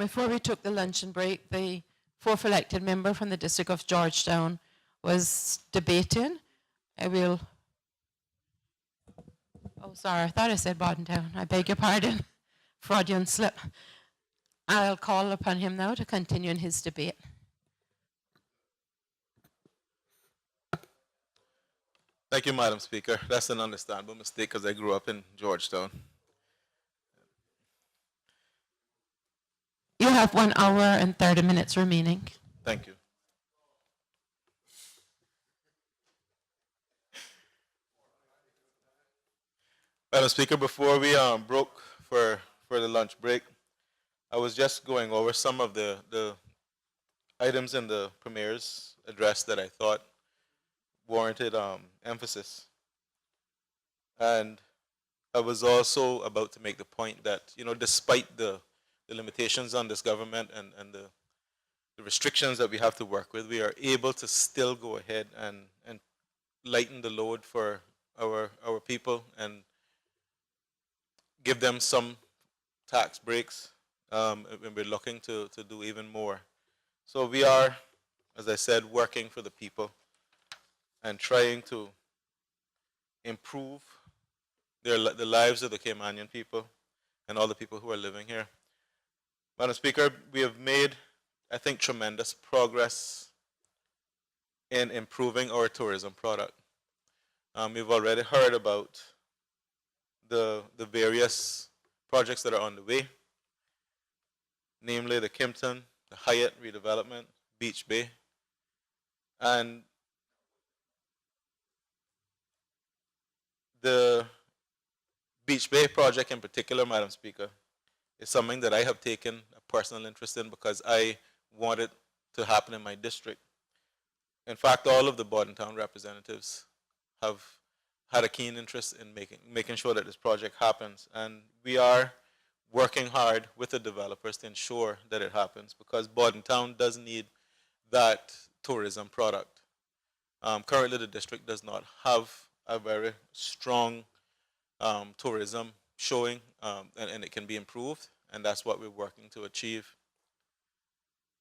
Before we took the luncheon break, the fourth elected member from the District of Georgetown was debating. Oh, sorry, I thought I said Bordentown. I beg your pardon. Freudian slip. I'll call upon him now to continue in his debate. Thank you, Madam Speaker. That's an understandable mistake because I grew up in Georgetown. You have 1 hour and 30 minutes remaining. Thank you. Madam Speaker, before we broke for the lunch break, I was just going over some of the items in the Premier's address that I thought warranted emphasis. And I was also about to make the point that, despite the limitations on this government and the restrictions that we have to work with, we are able to still go ahead and lighten the load for our people and give them some tax breaks, and we're looking to do even more. So we are, as I said, working for the people and trying to improve the lives of the Caymanian people and all the people who are living here. Madam Speaker, we have made, I think, tremendous progress in improving our tourism product. We've already heard about the various projects that are on the way, namely the Kimpton, the Hyatt redevelopment, Beach Bay, and the Beach Bay project in particular, Madam Speaker, is something that I have taken a personal interest in because I want it to happen in my district. In fact, all of the Bordentown representatives have had a keen interest in making sure that this project happens. And we are working hard with the developers to ensure that it happens because Bordentown does need that tourism product. Currently, the district does not have a very strong tourism showing, and it can be improved, and that's what we're working to achieve.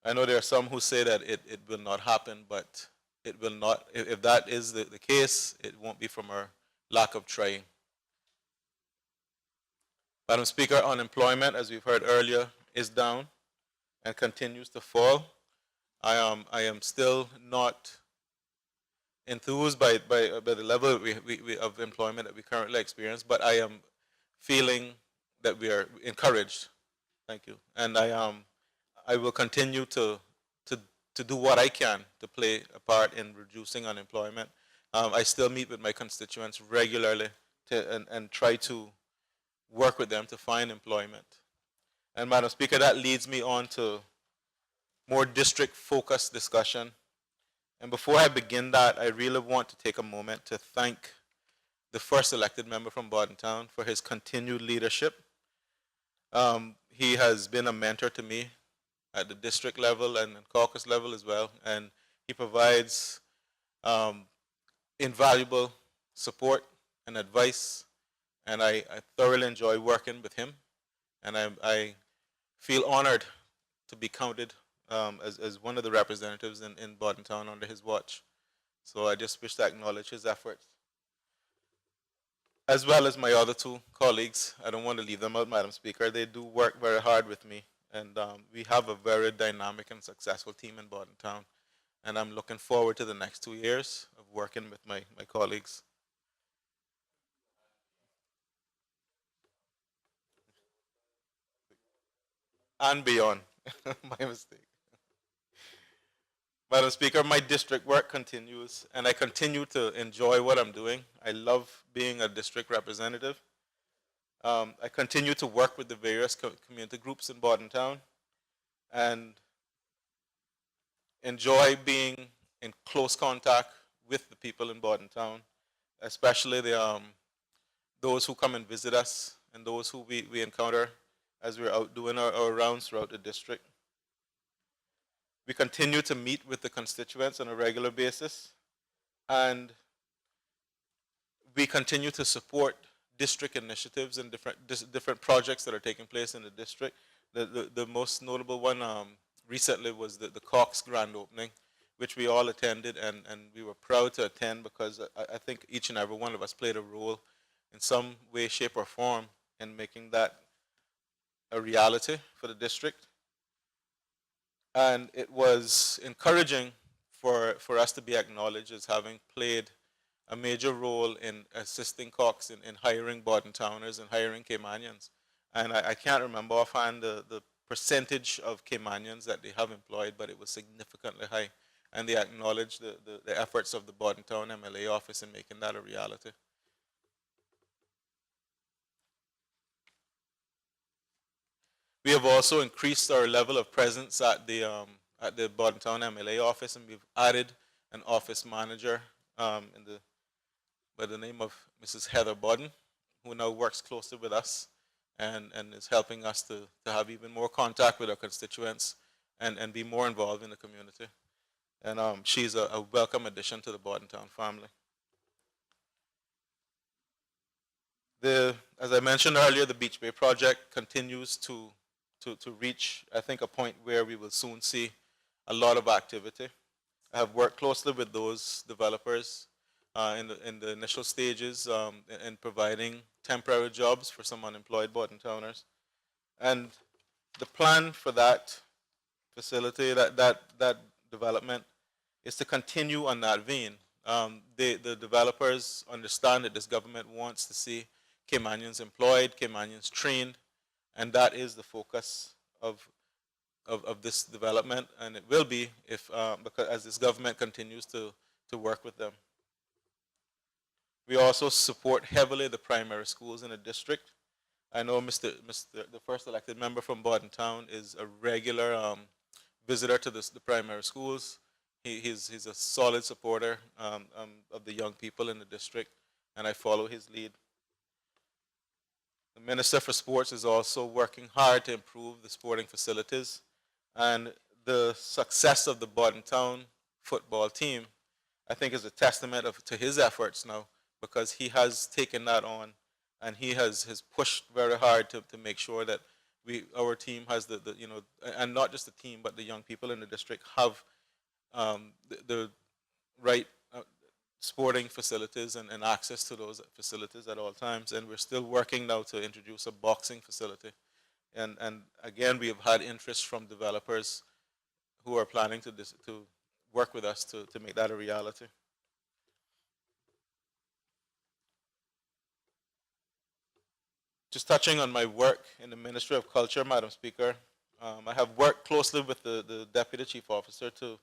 I know there are some who say that it will not happen, but it will not. If that is the case, it won't be from our lack of trying. Madam Speaker, unemployment, as we've heard earlier, is down and continues to fall. I am still not enthused by the level of employment that we currently experience, but I am feeling that we are encouraged. Thank you. And I will continue to do what I can to play a part in reducing unemployment. I still meet with my constituents regularly and try to work with them to find employment. And Madam Speaker, that leads me on to more district-focused discussion. And before I begin that, I really want to take a moment to thank the first elected member from Bordentown for his continued leadership. He has been a mentor to me at the district level and caucus level as well, and he provides invaluable support and advice, and I thoroughly enjoy working with him, and I feel honored to be counted as one of the representatives in Bordentown under his watch. So I just wish to acknowledge his efforts. As well as my other two colleagues. I don't want to leave them out, Madam Speaker. They do work very hard with me, and we have a very dynamic and successful team in Bordentown. And I'm looking forward to the next 2 years of working with my colleagues. And beyond. My mistake. Madam Speaker, my district work continues, and I continue to enjoy what I'm doing. I love being a district representative. I continue to work with the various community groups in Bordentown and enjoy being in close contact with the people in Bordentown, especially those who come and visit us and those who we encounter as we're out doing our rounds throughout the district. We continue to meet with the constituents on a regular basis, and we continue to support district initiatives and different projects that are taking place in the district. The most notable one recently was the Cox grand opening, which we all attended, and we were proud to attend because I think each and every one of us played a role in some way, shape, or form in making that a reality for the district. And it was encouraging for us to be acknowledged as having played a major role in assisting Cox in hiring Bordentowners and hiring Caymanians. And I can't remember offhand the percentage of Caymanians that they have employed, but it was significantly high. And they acknowledged the efforts of the Bordentown MLA office in making that a reality. We have also increased our level of presence at the Bordentown MLA office, and we've added an office manager by the name of Mrs. Heather Bodden, who now works closely with us and is helping us to have even more contact with our constituents and be more involved in the community. And she's a welcome addition to the Bordentown family. As I mentioned earlier, the Beach Bay project continues to reach, I think, a point where we will soon see a lot of activity. I have worked closely with those developers in the initial stages in providing temporary jobs for some unemployed Bordentowners. And the plan for that facility, that development, is to continue on that vein. The developers understand that this government wants to see Caymanians employed, Caymanians trained, and that is the focus of this development, and it will be if because as this government continues to work with them. We also support heavily the primary schools in the district. I know the first elected member from Bordentown is a regular visitor to the primary schools. He's a solid supporter of the young people in the district, and I follow his lead. The Minister for Sports is also working hard to improve the sporting facilities, and the success of the Bordentown football team, I think, is a testament to his efforts now, because he has taken that on and he has pushed very hard to make sure that our team has the and not just the team but the young people in the district have the right sporting facilities and access to those facilities at all times. And we're still working now to introduce a boxing facility. And again, we have had interest from developers who are planning to work with us to make that a reality. Just touching on my work in the Ministry of Culture, Madam Speaker, I have worked closely with the Deputy Chief Officer to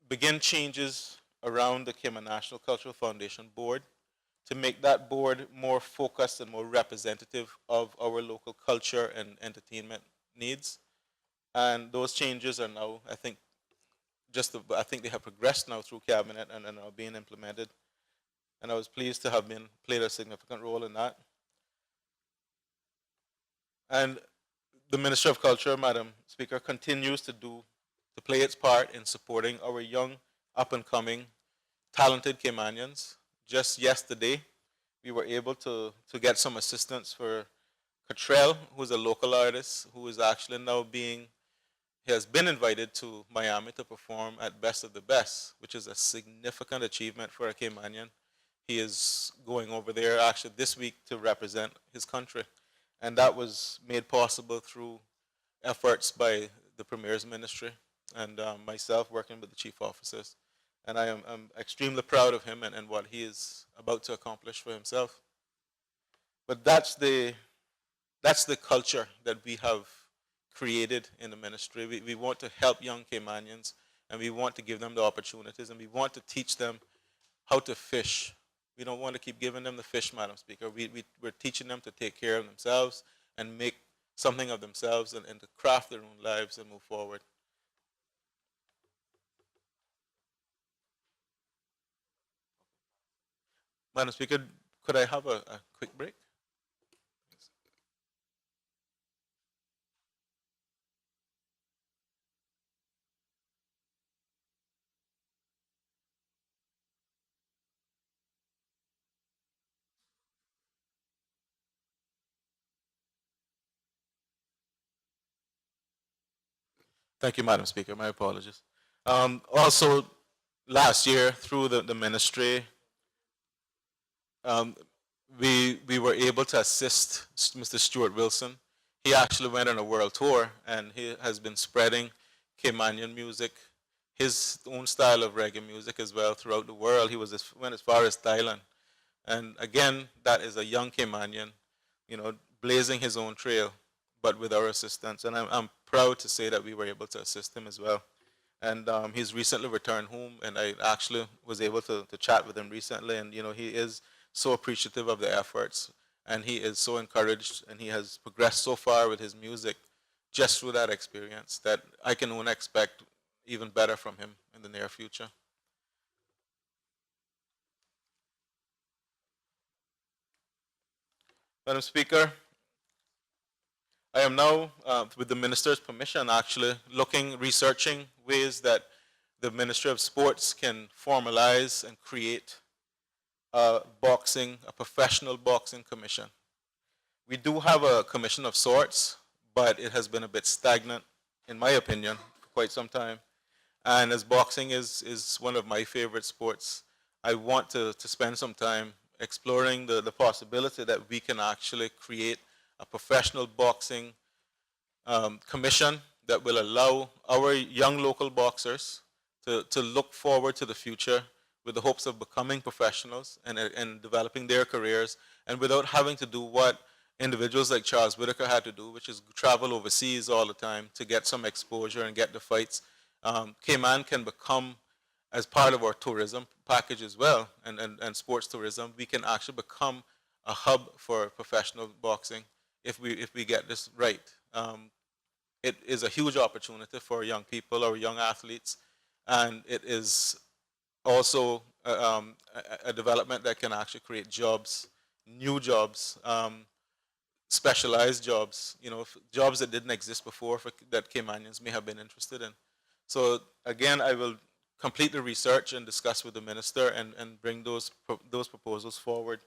begin changes around the Cayman National Cultural Foundation Board to make that board more focused and more representative of our local culture and entertainment needs. And those changes are now, I think, I think they have progressed now through Cabinet and are being implemented. And I was pleased to have played a significant role in that. And the Ministry of Culture, Madam Speaker, continues to play its part in supporting our young, up-and-coming, talented Caymanians. Just yesterday, we were able to get some assistance for Cottrell, who is a local artist, who is actually now he has been invited to Miami to perform at Best of the Best, which is a significant achievement for a Caymanian. He is going over there actually this week to represent his country. And that was made possible through efforts by the Premier's Ministry and myself working with the chief officers. And I'm extremely proud of him and what he is about to accomplish for himself. But that's the culture that we have created in the ministry. We want to help young Caymanians, and we want to give them the opportunities, and we want to teach them how to fish. We don't want to keep giving them the fish, Madam Speaker. We're teaching them to take care of themselves and make something of themselves and to craft their own lives and move forward. Madam Speaker, could I have a quick break? Thank you, Madam Speaker. My apologies. Also, last year, through the ministry, um, we were able to assist Mr. Stuart Wilson. He actually went on a world tour, and he has been spreading Caymanian music, his own style of reggae music as well throughout the world. He went as far as Thailand. And again, that is a young Caymanian, blazing his own trail, but with our assistance. And I'm proud to say that we were able to assist him as well. And he's recently returned home, and I actually was able to chat with him recently. And he is so appreciative of the efforts, and he is so encouraged, and he has progressed so far with his music just through that experience that I can only expect even better from him in the near future. Madam Speaker, I am now, with the Minister's permission, actually researching ways that the Ministry of Sports can formalize and create a professional boxing commission. We do have a commission of sorts, but it has been a bit stagnant, in my opinion, for quite some time. And as boxing is one of my favorite sports, I want to spend some time exploring the possibility that we can actually create a professional boxing commission that will allow our young local boxers to look forward to the future with the hopes of becoming professionals and developing their careers, and without having to do what individuals like Charles Whitaker had to do, which is travel overseas all the time to get some exposure and get the fights. Cayman can become, as part of our tourism package as well, and sports tourism, we can actually become a hub for professional boxing if we get this right. It is a huge opportunity for young people or young athletes, and it is also a development that can actually create jobs, new jobs, specialized jobs, jobs that didn't exist before that Caymanians may have been interested in. So again, I will complete the research and discuss with the minister and bring those proposals forward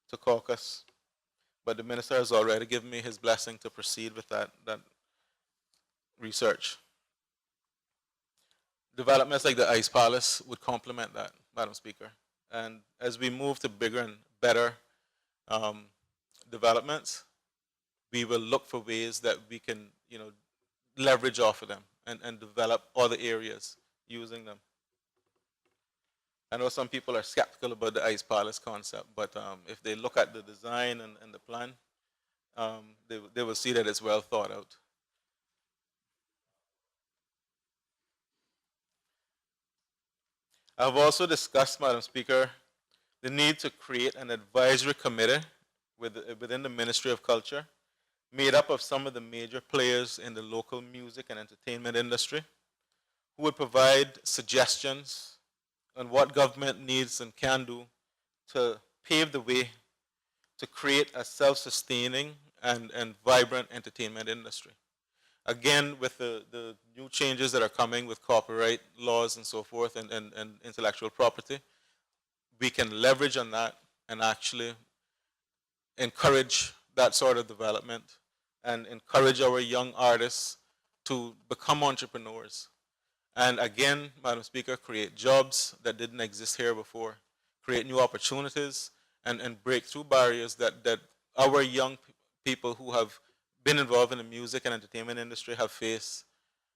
to caucus. But the minister has already given me his blessing to proceed with that research. Developments like the Ice Palace would complement that, Madam Speaker. And as we move to bigger and better developments, we will look for ways that we can, leverage off of them and develop other areas using them. I know some people are skeptical about the Ice Palace concept, but if they look at the design and the plan, they will see that it's well thought out. I've also discussed, Madam Speaker, the need to create an advisory committee within the Ministry of Culture, made up of some of the major players in the local music and entertainment industry, who would provide suggestions on what government needs and can do to pave the way to create a self-sustaining and vibrant entertainment industry. Again, with the new changes that are coming with copyright laws and so forth and intellectual property, we can leverage on that and actually encourage that sort of development and encourage our young artists to become entrepreneurs. And again, Madam Speaker, create jobs that didn't exist here before, create new opportunities, and break through barriers that our young people who have been involved in the music and entertainment industry have faced.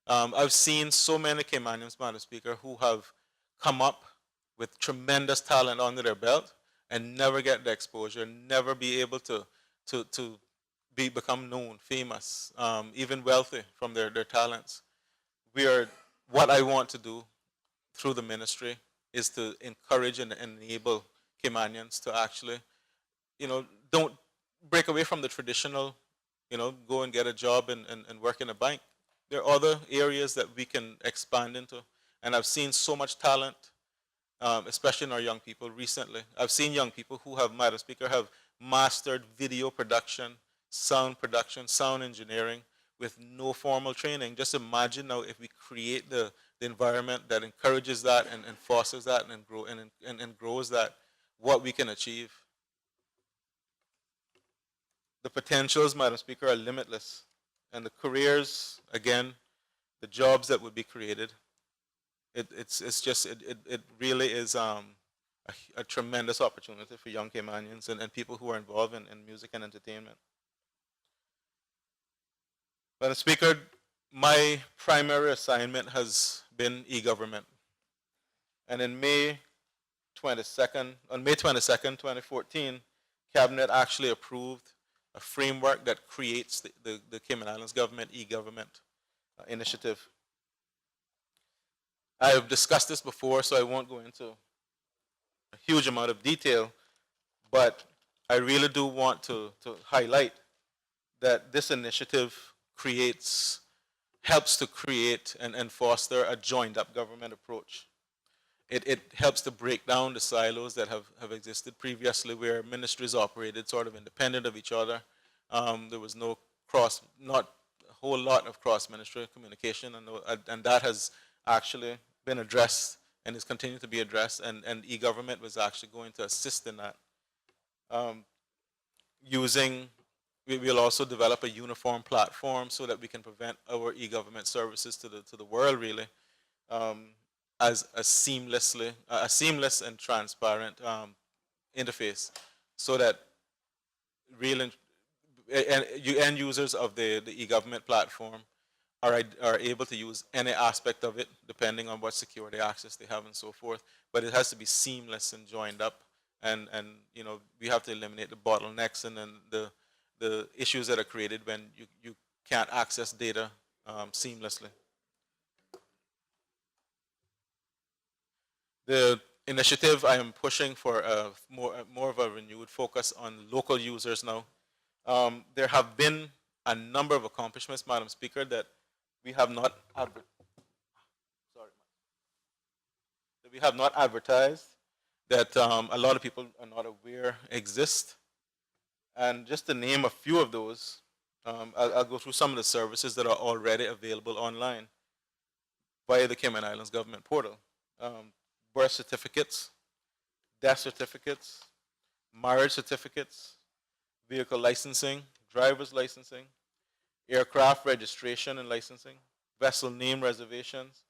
I've seen so many Caymanians, Madam Speaker, who have come up with tremendous talent under their belt and never get the exposure, never be able to become known, famous, even wealthy from their talents. What I want to do through the ministry is to encourage and enable Caymanians to actually, don't break away from the traditional, go and get a job and work in a bank. There are other areas that we can expand into. And I've seen so much talent, especially in our young people recently. I've seen young people who have, Madam Speaker, have mastered video production, sound engineering with no formal training. Just imagine now if we create the environment that encourages that and fosters that and grows that, what we can achieve. The potentials, Madam Speaker, are limitless. And the careers, again, the jobs that would be created. It really is a tremendous opportunity for young Caymanians and people who are involved in music and entertainment. Madam Speaker, my primary assignment has been e-government. And in May 22nd, on May 22nd, 2014, Cabinet actually approved a framework that creates the Cayman Islands government e-government initiative. I have discussed this before, so I won't go into a huge amount of detail, but I really do want to highlight that this initiative helps to create and foster a joined up government approach. It helps to break down the silos that have existed previously where ministries operated sort of independent of each other. There was not a whole lot of cross-ministerial communication, and that has actually been addressed and is continuing to be addressed, and e-government was actually going to assist in that. We will also develop a uniform platform so that we can prevent our e-government services to the world really as a seamless and transparent interface, so that real end users of the e-government platform are able to use any aspect of it depending on what security access they have and so forth. But it has to be seamless and joined up, and we have to eliminate the bottlenecks and then the issues that are created when you can't access data seamlessly. The initiative, I am pushing for more of a renewed focus on local users now. There have been a number of accomplishments, Madam Speaker, that we have not advertised, that a lot of people are not aware exist. And just to name a few of those, I'll go through some of the services that are already available online via the Cayman Islands government portal. Birth certificates, death certificates, marriage certificates, vehicle licensing, driver's licensing, aircraft registration and licensing, vessel name reservations,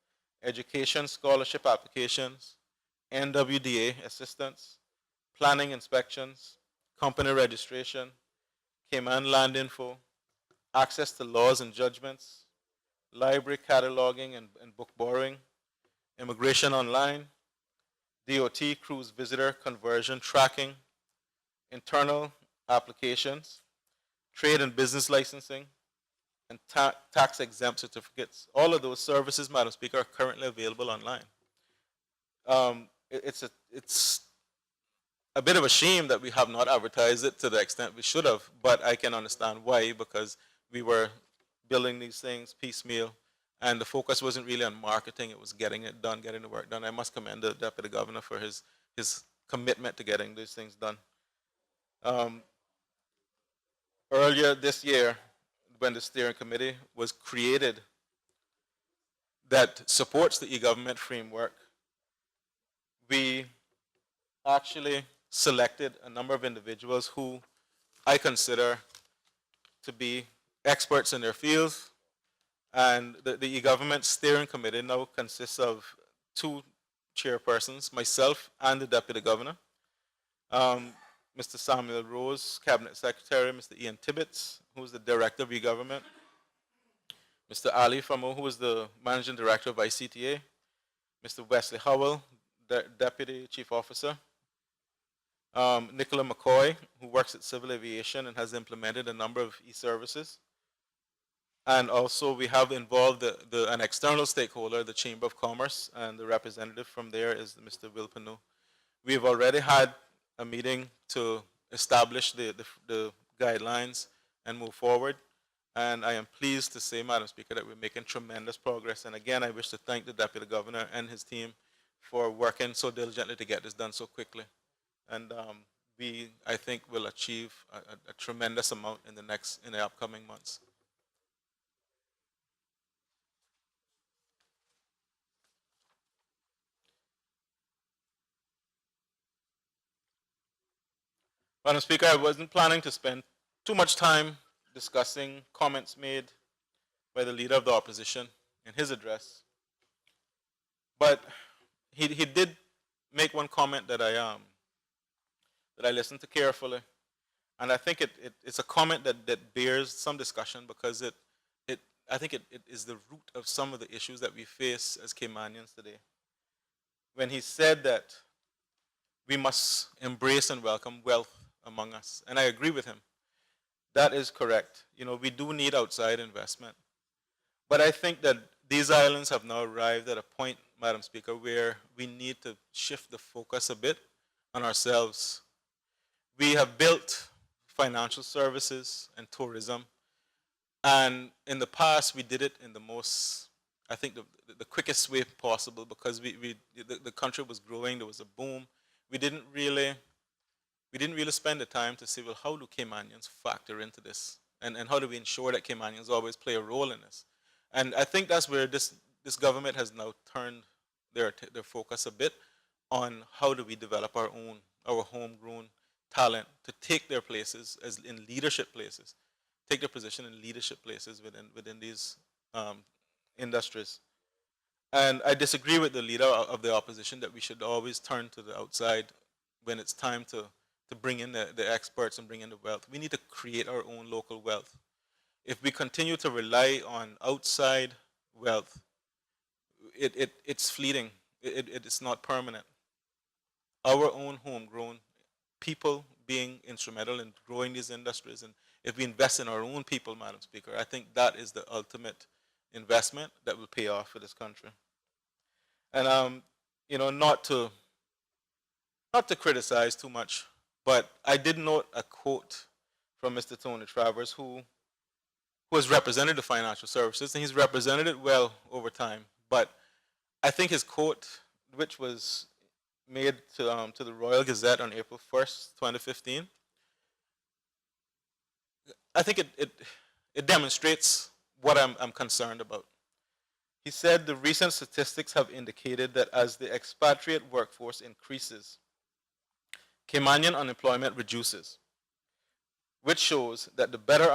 education scholarship applications, NWDA assistance, planning inspections, company registration, Cayman land info, access to laws and judgments, library cataloging and book borrowing, immigration online, DOT cruise visitor conversion tracking, internal applications, trade and business licensing, and tax exempt certificates. All of those services, Madam Speaker, are currently available online. It's a bit of a shame that we have not advertised it to the extent we should have, but I can understand why, because we were building these things piecemeal, and the focus wasn't really on marketing, it was getting it done, getting the work done. I must commend the Deputy Governor for his commitment to getting these things done. Earlier this year, when the steering committee was created that supports the e-government framework, we actually selected a number of individuals who I consider to be experts in their fields. And the e-government steering committee now consists of 2 chairpersons, myself and the Deputy Governor. Mr. Samuel Rose, Cabinet Secretary, Mr. Ian Tibbetts, who is the Director of e-government, Mr. Ali Famo, who is the Managing Director of ICTA, Mr. Wesley Howell, Deputy Chief Officer, Nicola McCoy, who works at Civil Aviation and has implemented a number of e-services. And also we have involved an external stakeholder, the Chamber of Commerce, and the representative from there is Mr. Will Panu. We've already had a meeting to establish the guidelines and move forward. And I am pleased to say, Madam Speaker, that we're making tremendous progress. And again, I wish to thank the Deputy Governor and his team for working so diligently to get this done so quickly. And I think, will achieve a tremendous amount in the upcoming months. Madam Speaker, I wasn't planning to spend too much time discussing comments made by the Leader of the Opposition. in his address. But he did make one comment that I listened to carefully, and I think it's a comment that bears some discussion because it I think it is the root of some of the issues that we face as Caymanians today. When he said that we must embrace and welcome wealth among us, and I agree with him. That is correct. You know, we do need outside investment, but I think that these islands have now arrived at a point, Madam Speaker, where we need to shift the focus a bit on ourselves. We have built financial services and tourism, and in the past we did it in the most, I think, the quickest way possible because the country was growing, there was a boom. We didn't really spend the time to say, well, how do Caymanians factor into this? And how do we ensure that Caymanians always play a role in this? And I think that's where this government has now turned their focus a bit on how do we develop our homegrown talent to take their places as in leadership places, take their position in leadership places within these industries. And I disagree with the leader of the opposition that we should always turn to the outside when it's time to bring in the experts and bring in the wealth. We need to create our own local wealth. If we continue to rely on outside wealth, it's fleeting. It's not permanent. Our own homegrown people being instrumental in growing these industries, and if we invest in our own people, Madam Speaker, I think that is the ultimate investment that will pay off for this country. And you know, not to criticize too much, but I did note a quote from Mr. Tony Travers, who has represented the financial services, and he's represented it well over time. But I think his quote, which was made to the Royal Gazette on April 1st, 2015, I think it demonstrates what I'm concerned about. He said the recent statistics have indicated that as the expatriate workforce increases, Caymanian unemployment reduces, which shows that the better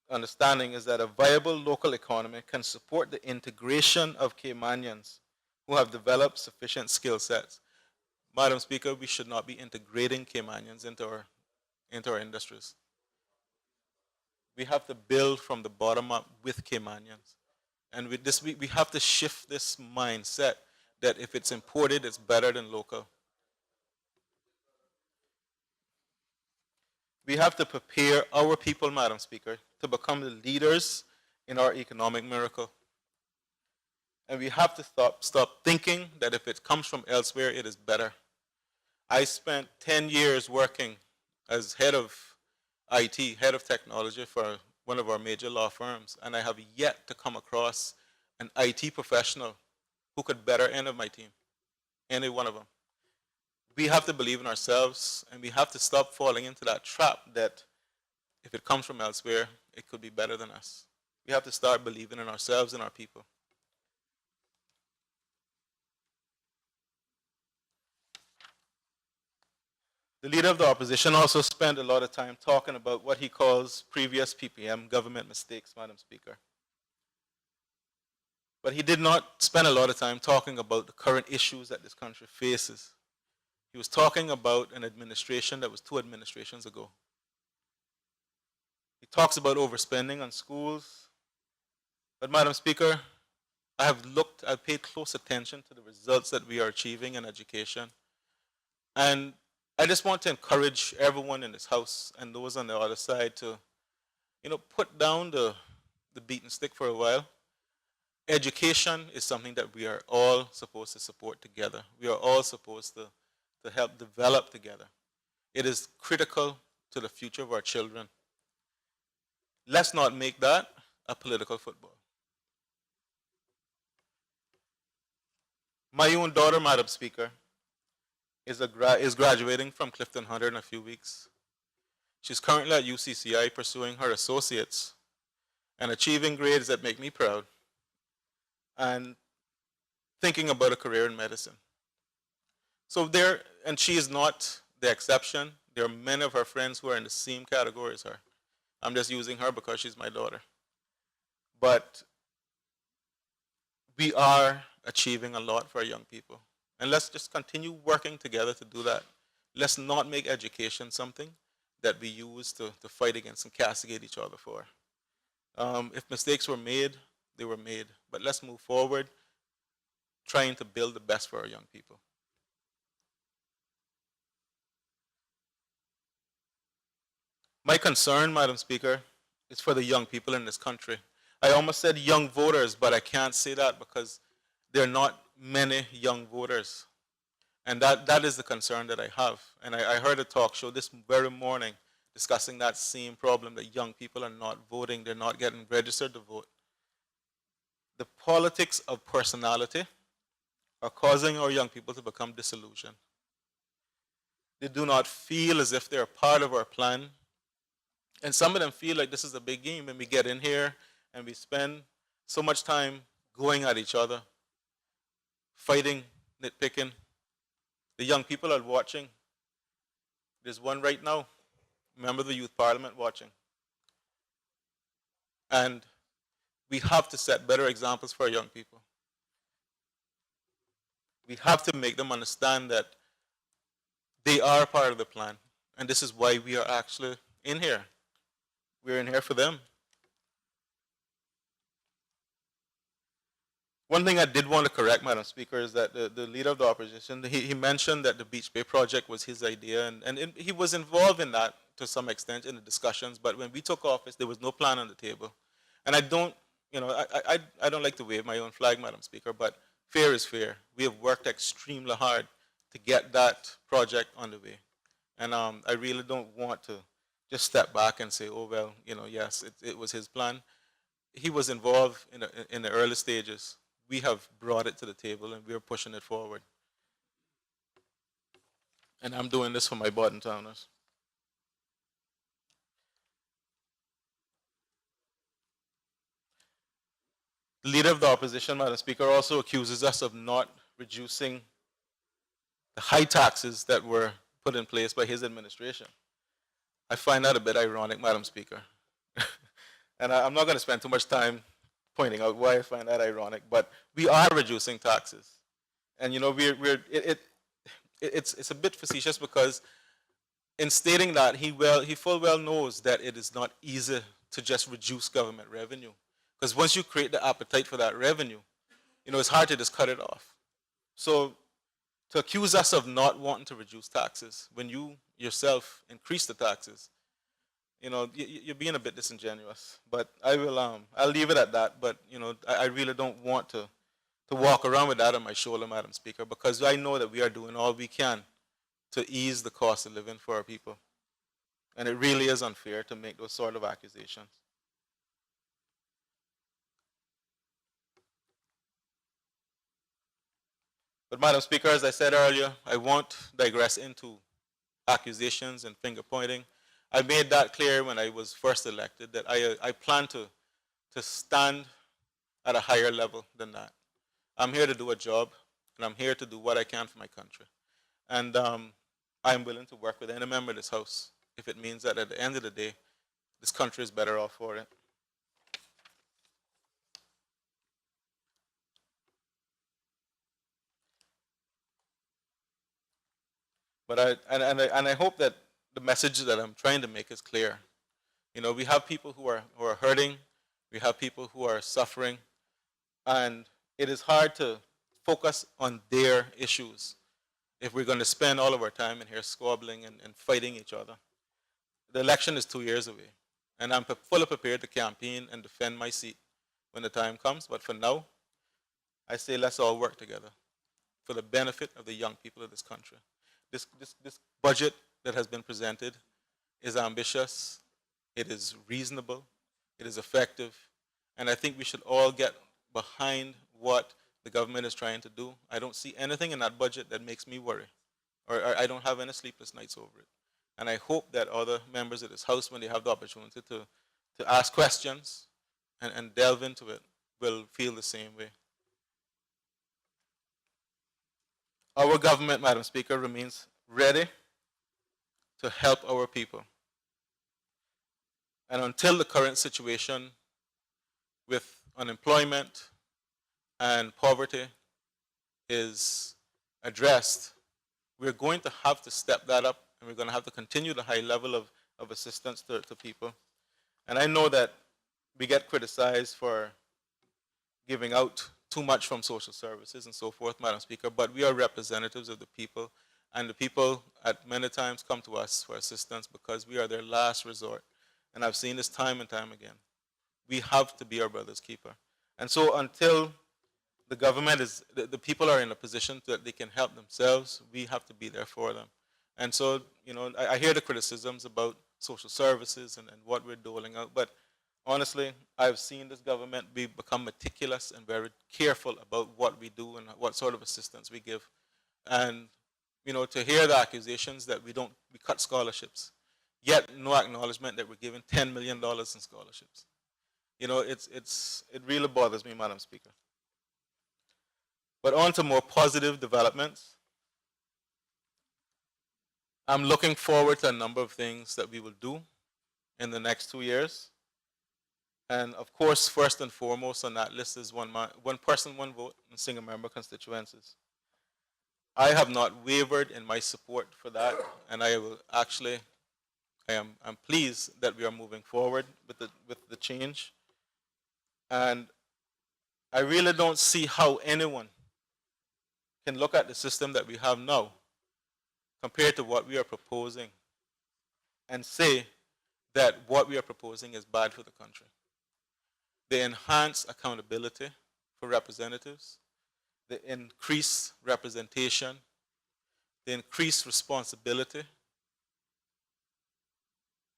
understanding is that a viable local economy can support the integration of Caymanians who have developed sufficient skill sets. Madam Speaker, we should not be integrating Caymanians into our industries. We have to build from the bottom up with Caymanians. And with this, we have to shift this mindset that if it's imported, it's better than local. We have to prepare our people, Madam Speaker, to become the leaders in our economic miracle. And we have to stop thinking that if it comes from elsewhere, it is better. I spent 10 years working as head of IT, head of technology for one of our major law firms, and I have yet to come across an IT professional who could better any of my team, any one of them. We have to believe in ourselves, and we have to stop falling into that trap that if it comes from elsewhere, it could be better than us. We have to start believing in ourselves and our people. The leader of the opposition also spent a lot of time talking about what he calls previous PPM government mistakes, Madam Speaker. But he did not spend a lot of time talking about the current issues that this country faces. He was talking about an administration that was 2 administrations ago. He talks about overspending on schools. But Madam Speaker, I've paid close attention to the results that we are achieving in education. And I just want to encourage everyone in this House and those on the other side to, put down the beaten stick for a while. Education is something that we are all supposed to support together. We are all supposed to help develop together. It is critical to the future of our children. Let's not make that a political football. My own daughter, Madam Speaker, is graduating from Clifton Hunter in a few weeks. She's currently at UCCI pursuing her associates and achieving grades that make me proud and thinking about a career in medicine. And she is not the exception. There are many of her friends who are in the same category as her. I'm just using her because she's my daughter. But we are achieving a lot for our young people. And let's just continue working together to do that. Let's not make education something that we use to fight against and castigate each other for. If mistakes were made, they were made. But let's move forward trying to build the best for our young people. My concern, Madam Speaker, is for the young people in this country. I almost said young voters, but I can't say that because there are not many young voters. And that is the concern that I have. And I heard a talk show this very morning discussing that same problem, that young people are not voting, they're not getting registered to vote. The politics of personality are causing our young people to become disillusioned. They do not feel as if they're part of our plan. And some of them feel like this is a big game when we get in here and we spend so much time going at each other, fighting, nitpicking. The young people are watching. There's one right now, member of the Youth Parliament watching. And we have to set better examples for our young people. We have to make them understand that they are part of the plan. And this is why we are actually in here. We're in here for them. One thing I did want to correct, Madam Speaker, is that the leader of the opposition, he mentioned that the Beach Bay project was his idea, and he was involved in that to some extent in the discussions, but when we took office, there was no plan on the table. And I don't, I don't like to wave my own flag, Madam Speaker, but fair is fair. We have worked extremely hard to get that project on the way. And I really don't want to just step back and say, oh, well, yes, it was his plan. He was involved in the early stages. We have brought it to the table and we're pushing it forward. And I'm doing this for my bottom towners. The leader of the opposition, Madam Speaker, also accuses us of not reducing the high taxes that were put in place by his administration. I find that a bit ironic, Madam Speaker. And I'm not going to spend too much time pointing out why I find that ironic, but we are reducing taxes. And it's a bit facetious because in stating that, he full well knows that it is not easy to just reduce government revenue. Because once you create the appetite for that revenue, it's hard to just cut it off. So to accuse us of not wanting to reduce taxes when you yourself increase the taxes, you're being a bit disingenuous. But I'll leave it at that. But I really don't want to walk around with that on my shoulder, Madam Speaker, because I know that we are doing all we can to ease the cost of living for our people. And it really is unfair to make those sort of accusations. But Madam Speaker, as I said earlier, I won't digress into accusations and finger pointing. I made that clear when I was first elected that I plan to stand at a higher level than that. I'm here to do a job, and I'm here to do what I can for my country. And I'm willing to work with any member of this House if it means that at the end of the day, this country is better off for it. But I hope that the message that I'm trying to make is clear. We have people who are hurting, we have people who are suffering, and it is hard to focus on their issues if we're going to spend all of our time in here squabbling and fighting each other. The election is 2 years away, and I'm fully prepared to campaign and defend my seat when the time comes. But for now, I say let's all work together for the benefit of the young people of this country. This budget that has been presented is ambitious, it is reasonable, it is effective, and I think we should all get behind what the government is trying to do. I don't see anything in that budget that makes me worry, or I don't have any sleepless nights over it. And I hope that other members of this House, when they have the opportunity to ask questions and delve into it, will feel the same way. Our government, Madam Speaker, remains ready to help our people. And until the current situation with unemployment, and poverty is addressed, we're going to have to step that up, and we're going to have to continue the high level of assistance to people. And I know that we get criticized for giving out too much from social services and so forth, Madam Speaker, but we are representatives of the people, and the people at many times come to us for assistance because we are their last resort. And I've seen this time and time again. We have to be our brother's keeper. And so until the government is, the people are in a position that they can help themselves, we have to be there for them. And so, you know, I hear the criticisms about social services and what we're doling out, but honestly, I've seen this government become meticulous and very careful about what we do and what sort of assistance we give. And, you know, to hear the accusations that we cut scholarships, yet no acknowledgement that we're giving $10 million in scholarships. You know, it really bothers me, Madam Speaker. But on to more positive developments. I'm looking forward to a number of things that we will do in the next 2 years. And of course, first and foremost on that list is one person, one vote in single member constituencies. I have not wavered in my support for that, and I'm pleased that we are moving forward with the change. And I really don't see how anyone can look at the system that we have now compared to what we are proposing and say that what we are proposing is bad for the country. They enhance accountability for representatives, they increase representation, they increase responsibility,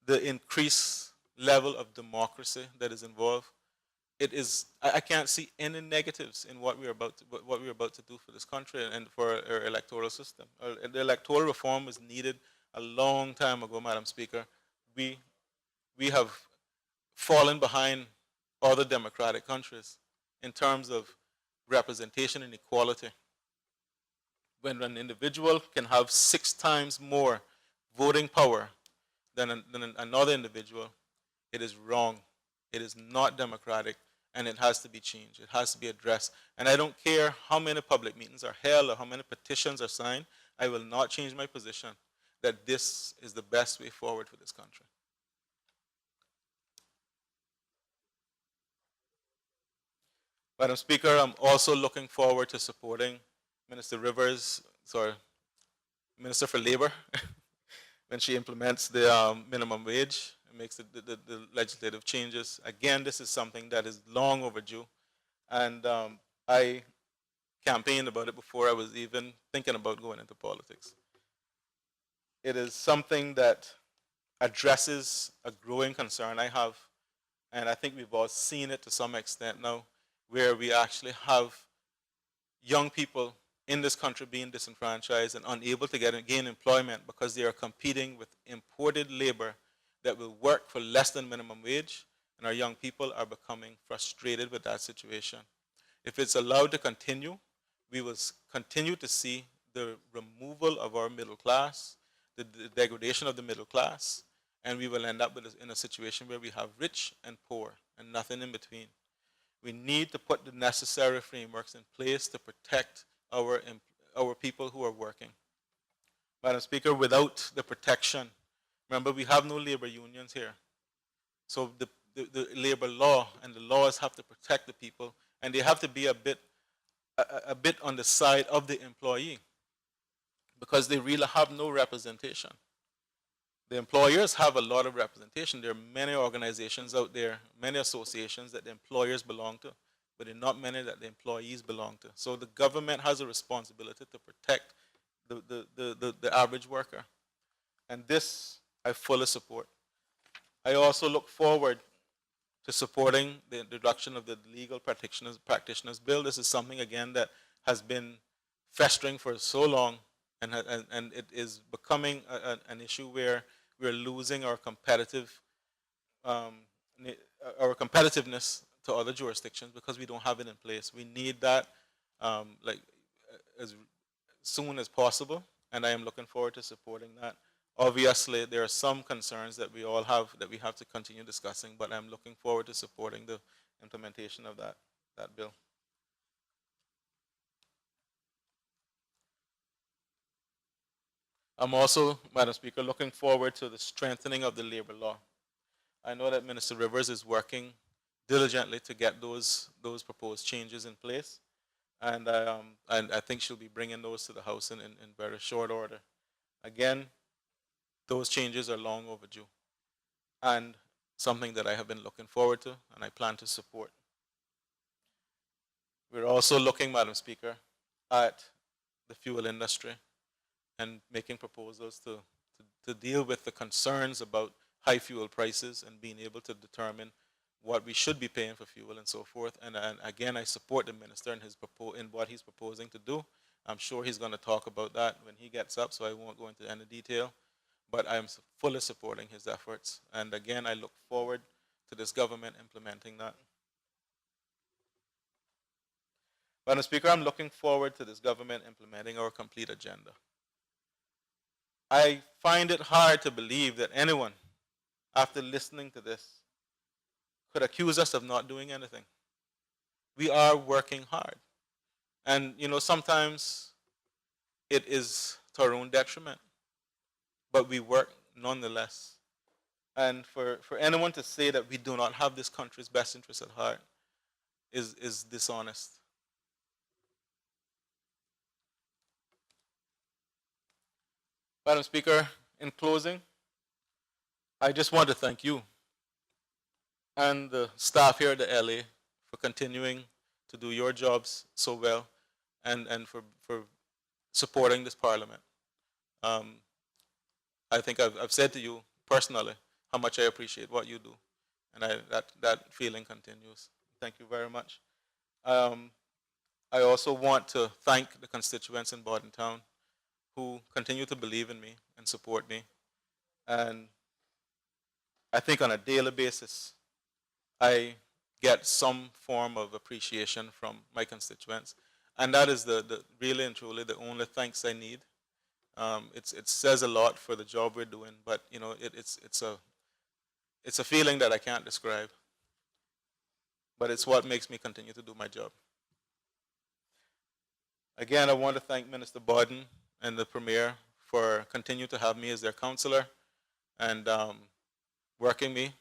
the increased level of democracy that is involved. I can't see any negatives in what we're about to do for this country and for our electoral system. The electoral reform was needed a long time ago, Madam Speaker. We have fallen behind other democratic countries in terms of representation and equality. When an individual can have 6 times more voting power than another individual, it is wrong. It is not democratic, and it has to be changed. It has to be addressed. And I don't care how many public meetings are held or how many petitions are signed, I will not change my position that this is the best way forward for this country. Madam Speaker, I'm also looking forward to supporting Minister Minister for Labor, when she implements the minimum wage and makes the legislative changes. Again, this is something that is long overdue. And I campaigned about it before I was even thinking about going into politics. It is something that addresses a growing concern I have, and I think we've all seen it to some extent now, where we actually have young people in this country being disenfranchised and unable to gain employment because they are competing with imported labor that will work for less than minimum wage, and our young people are becoming frustrated with that situation. If it's allowed to continue, we will continue to see the removal of our middle class, the degradation of the middle class, and we will end up in a situation where we have rich and poor and nothing in between. We need to put the necessary frameworks in place to protect our people who are working. Madam Speaker, without the protection, remember we have no labor unions here. So the labor law and the laws have to protect the people, and they have to be a bit on the side of the employee because they really have no representation. The employers have a lot of representation. There are many organizations out there, many associations that the employers belong to, but there are not many that the employees belong to. So the government has a responsibility to protect the average worker. And this I fully support. I also look forward to supporting the introduction of the legal practitioners bill. This is something, again, that has been festering for so long, and it is becoming an issue where we're losing our competitiveness to other jurisdictions because we don't have it in place. We need that as soon as possible, and I am looking forward to supporting that. Obviously, there are some concerns that we all have that we have to continue discussing, but I'm looking forward to supporting the implementation of that bill. I'm also, Madam Speaker, looking forward to the strengthening of the labor law. I know that Minister Rivers is working diligently to get those proposed changes in place, and I think she'll be bringing those to the House in very short order. Again, those changes are long overdue, and something that I have been looking forward to, and I plan to support. We're also looking, Madam Speaker, at the fuel industry and making proposals to deal with the concerns about high fuel prices and being able to determine what we should be paying for fuel and so forth. And again, I support the minister in what he's proposing to do. I'm sure he's going to talk about that when he gets up, so I won't go into any detail. But I am fully supporting his efforts. And again, I look forward to this government implementing that. Madam Speaker, I'm looking forward to this government implementing our complete agenda. I find it hard to believe that anyone, after listening to this, could accuse us of not doing anything. We are working hard. And, sometimes it is to our own detriment, but we work nonetheless. And for anyone to say that we do not have this country's best interests at heart is dishonest. Madam Speaker, in closing, I just want to thank you and the staff here at the LA for continuing to do your jobs so well and for supporting this parliament. I think I've said to you personally how much I appreciate what you do, and that feeling continues. Thank you very much. I also want to thank the constituents in Bordentown who continue to believe in me and support me. And I think on a daily basis, I get some form of appreciation from my constituents. And that is the really and truly the only thanks I need. It says a lot for the job we're doing, but it's a feeling that I can't describe. But it's what makes me continue to do my job. Again, I want to thank Minister Borden and the Premier for continuing to have me as their counselor and working me,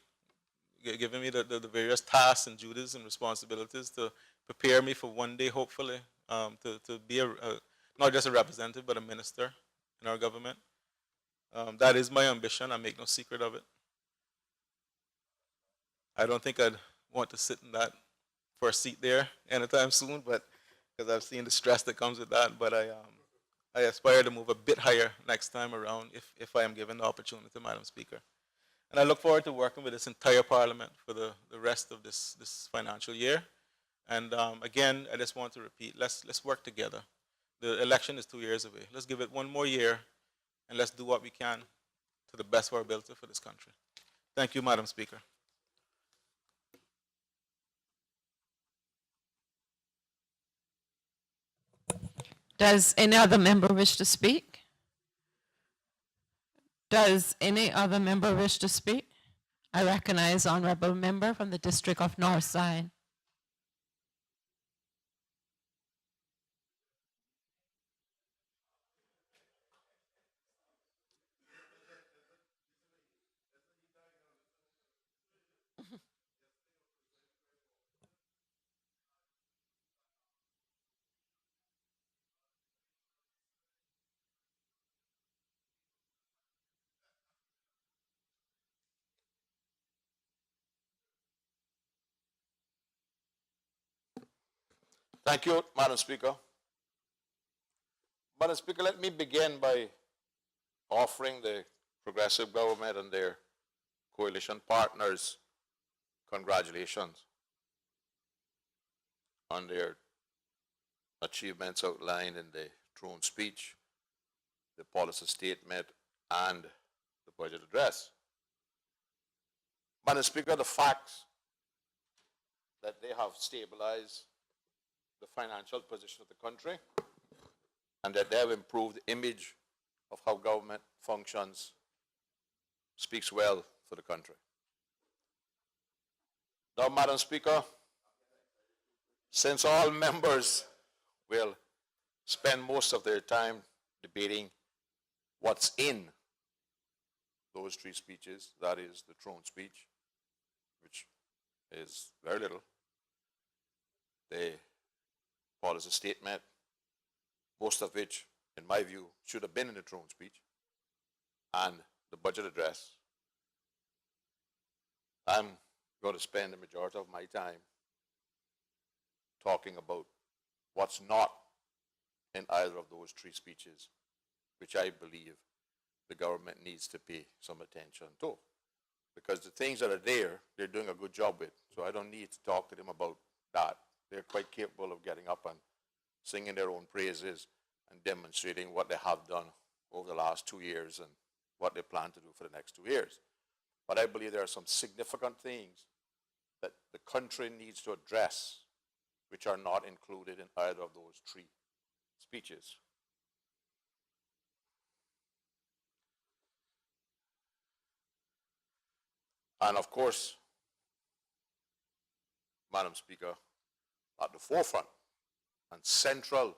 giving me the various tasks and duties and responsibilities to prepare me for one day, hopefully, to be not just a representative, but a minister in our government. That is my ambition. I make no secret of it. I don't think I'd want to sit in that for a seat there anytime soon, but because I've seen the stress that comes with that. But I aspire to move a bit higher next time around if I am given the opportunity, Madam Speaker. And I look forward to working with this entire Parliament for the rest of this financial year. And again, I just want to repeat, let's work together. The election is 2 years away. Let's give it one more year, and let's do what we can to the best of our ability for this country. Thank you, Madam Speaker. Does any other member wish to speak? Does any other member wish to speak? I recognize honorable member from the District of Northside. Thank you, Madam Speaker. Madam Speaker, let me begin by offering the progressive government and their coalition partners congratulations on their achievements outlined in the throne speech, the policy statement, and the budget address. Madam Speaker, the facts that they have stabilized the financial position of the country and that they have improved the image of how government functions speaks well for the country. Now, Madam Speaker, since all members will spend most of their time debating what's in those three speeches, that is the throne speech, which is very little, the policy statement, most of which, in my view, should have been in the throne speech, and the budget address. I'm going to spend the majority of my time talking about what's not in either of those three speeches, which I believe the government needs to pay some attention to. Because the things that are there, they're doing a good job with. So I don't need to talk to them about that. They're quite capable of getting up and singing their own praises and demonstrating what they have done over the last 2 years and what they plan to do for the next 2 years. But I believe there are some significant things that the country needs to address which are not included in either of those three speeches. And of course, Madam Speaker, at the forefront and central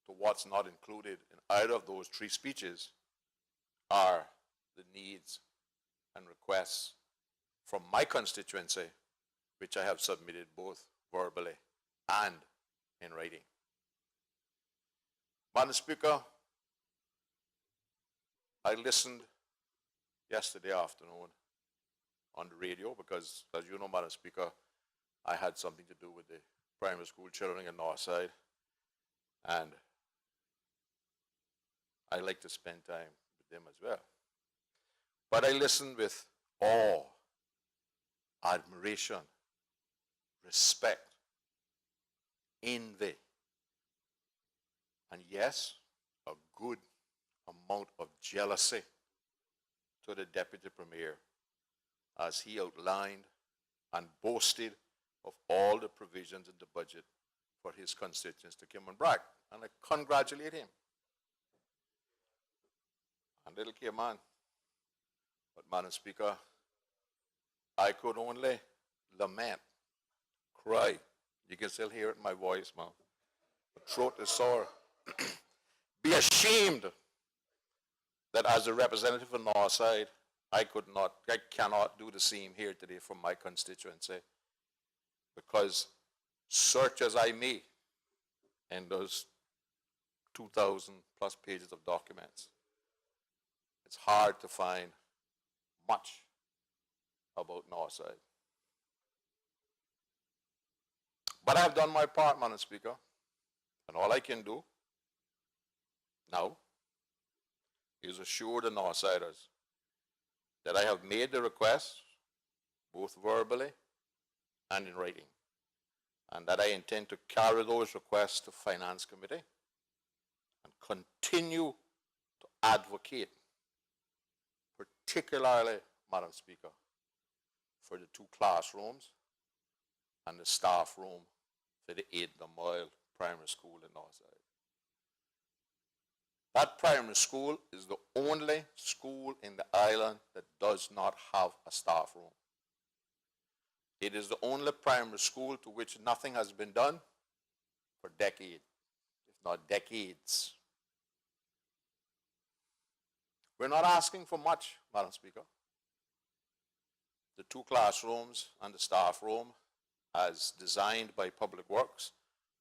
to what's not included in either of those three speeches are the needs and requests from my constituency, which I have submitted both verbally and in writing. Madam Speaker, I listened yesterday afternoon on the radio because, as you know, Madam Speaker, I had something to do with the primary school children in Northside, and I like to spend time with them as well. But I listened with awe, admiration, respect, envy, and yes, a good amount of jealousy to the Deputy Premier as he outlined and boasted of all the provisions in the budget for his constituents to Cayman brag. And I congratulate him. And little Cayman. But Madam Speaker, I could only lament, cry. You can still hear it in my voice, man. My throat is sore. Be ashamed that as a representative of Northside, I cannot do the same here today for my constituency, because search as I may in those 2,000 plus pages of documents, it's hard to find much about Northside. But I've done my part, Madam Speaker, and all I can do now is assure the Northsiders that I have made the request, both verbally and in writing, and that I intend to carry those requests to Finance Committee and continue to advocate, particularly, Madam Speaker, for the 2 classrooms and the staff room for the 8 Mile Primary School in Northside. That primary school is the only school in the island that does not have a staff room. It is the only primary school to which nothing has been done for decades, if not decades. We're not asking for much, Madam Speaker. The 2 classrooms and the staff room, as designed by Public Works,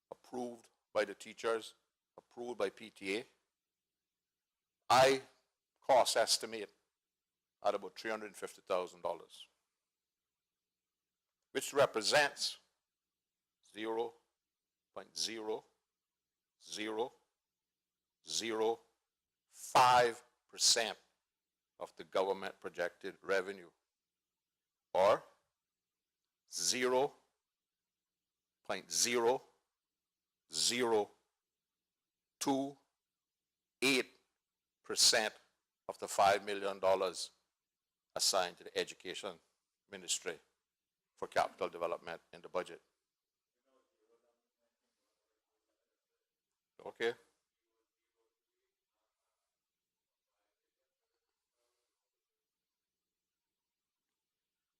approved by the teachers, approved by PTA, I cost estimate at about $350,000, which represents 0.00005% of the government projected revenue, or 0.002% of the $5 million assigned to the Education Ministry for capital development in the budget. Okay.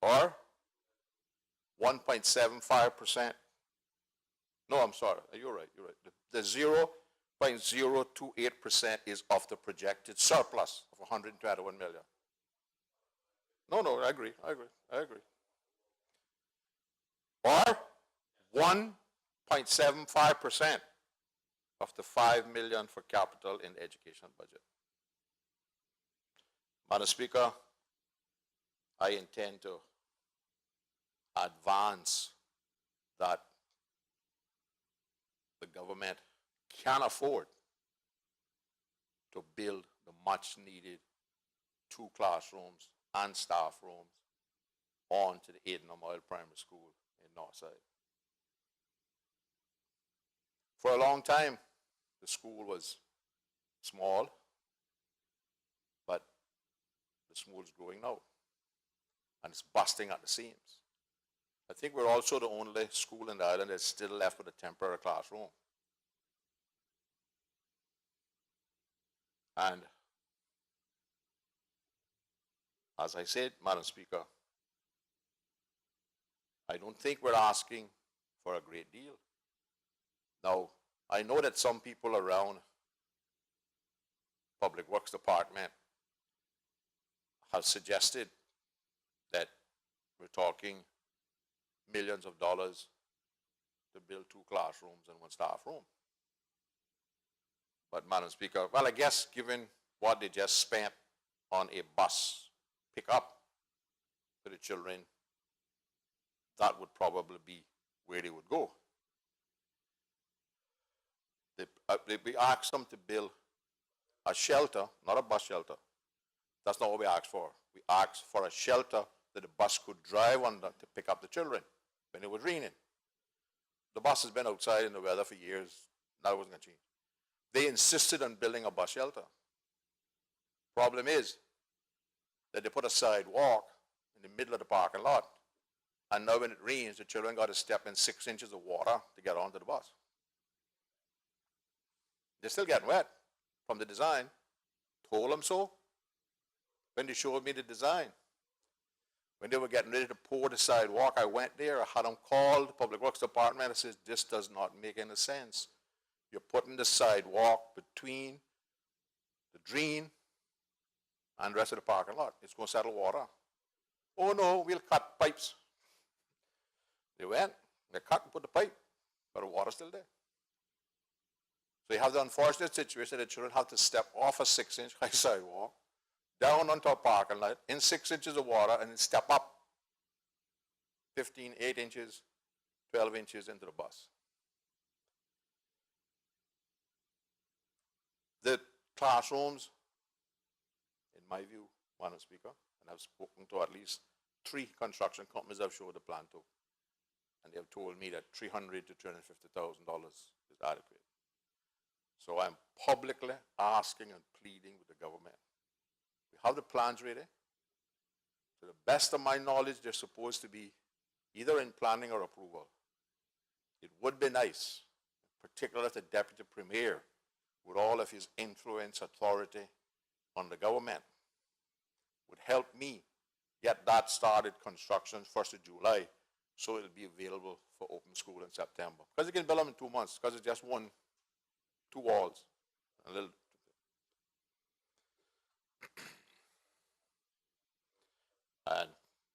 Or 1.75%. No, I'm sorry. You're right. You're right. The 0.028% is of the projected surplus of 121 million. No, I agree. Or 1.75% of the 5 million for capital in the education budget. Madam Speaker, I intend to advance that the government can afford to build the much needed 2 classrooms and staff rooms onto the Aiden Oil Primary School in Northside. For a long time, the school was small, but the school is growing now, and it's busting at the seams. I think we're also the only school in the island that's still left with a temporary classroom. And as I said, Madam Speaker, I don't think we're asking for a great deal. Now, I know that some people around Public Works Department have suggested that we're talking millions of dollars to build 2 classrooms and 1 staff room. But Madam Speaker, well, I guess given what they just spent on a bus pickup for the children, that would probably be where they would go. We asked them to build a shelter, not a bus shelter. That's not what we asked for. We asked for a shelter that the bus could drive under to pick up the children when it was raining. The bus has been outside in the weather for years. That wasn't going to change. They insisted on building a bus shelter. Problem is that they put a sidewalk in the middle of the parking lot, and now when it rains, the children got to step in 6 inches of water to get onto the bus. They're still getting wet from the design. Told them so when they showed me the design. When they were getting ready to pour the sidewalk, I went there. I had them call the Public Works Department and says, this does not make any sense. You're putting the sidewalk between the drain and the rest of the parking lot. It's going to settle water. Oh no, we'll cut pipes. They went, they cut and put the pipe, but the water's still there. So you have the unfortunate situation that children have to step off a 6-inch high sidewalk, down onto a parking lot, in 6 inches of water, and then step up 8 inches, 12 inches into the bus. The classrooms, in my view, Madam Speaker, and I've spoken to at least 3 construction companies I've showed the plan to, and they have told me that $300,000 to $350,000 is adequate. So I'm publicly asking and pleading with the government. We have the plans ready. To the best of my knowledge, they're supposed to be either in planning or approval. It would be nice, particularly if the Deputy Premier, with all of his influence, authority on the government, would help me get that started construction 1st of July, so it'll be available for open school in September. Because you can build them in 2 months, because it's just 2 walls. A little. And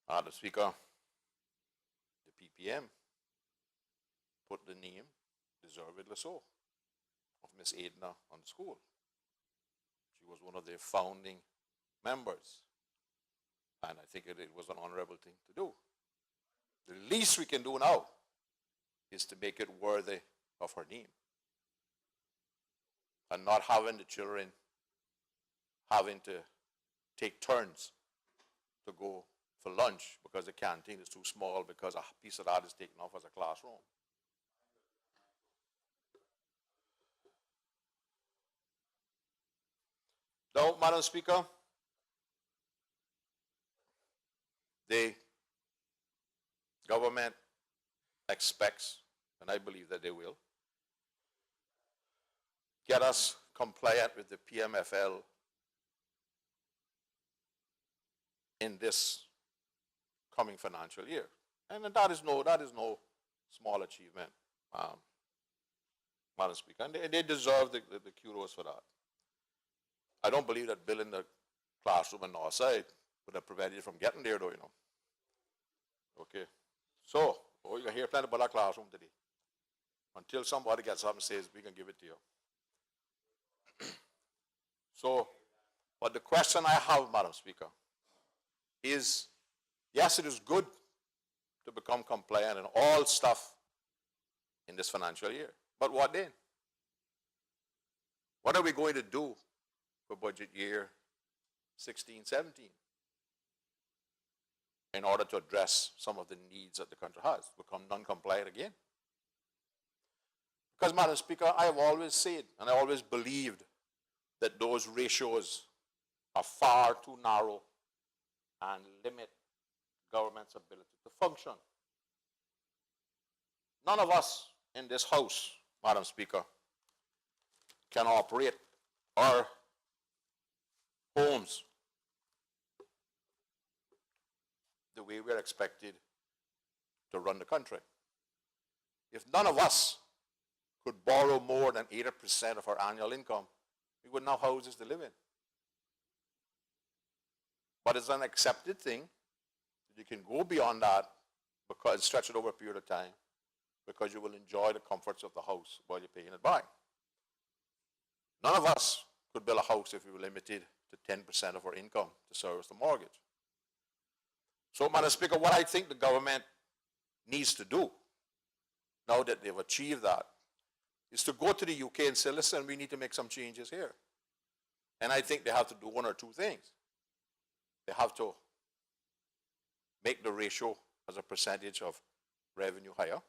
Madam Speaker, the PPM put the name, deservedly so, of Miss Edna on the school. She was one of their founding members. And I think it was an honorable thing to do. The least we can do now is to make it worthy of her name. And not having the children having to take turns to go for lunch because the canteen is too small because a piece of that is taken off as a classroom. Now, Madam Speaker, the government expects, and I believe that they will, get us compliant with the PMFL in this coming financial year. And that is no small achievement. Madam Speaker, and they deserve the kudos for that. I don't believe that building the classroom on the north side would have prevented you from getting there, though, you know. Okay. So, you're going to hear plenty about that classroom today. Until somebody gets up and says, we can give it to you. So, but the question I have, Madam Speaker, is, yes, it is good to become compliant in all stuff in this financial year. But what then? What are we going to do for budget year 16, 17 in order to address some of the needs that the country has, become non-compliant again? Because, Madam Speaker, I have always said and I always believed that those ratios are far too narrow and limit government's ability to function. None of us in this House, Madam Speaker, can operate our homes the way we're expected to run the country. If none of us could borrow more than 80% of our annual income, we wouldn't have houses to live in. But it's an accepted thing. You can go beyond that because stretch it over a period of time because you will enjoy the comforts of the house while you're paying it back. None of us could build a house if we were limited to 10% of our income to service the mortgage. So, Madam Speaker, what I think the government needs to do, now that they've achieved that, is to go to the UK and say, listen, we need to make some changes here. And I think they have to do one or two things. They have to make the ratio as a percentage of revenue higher,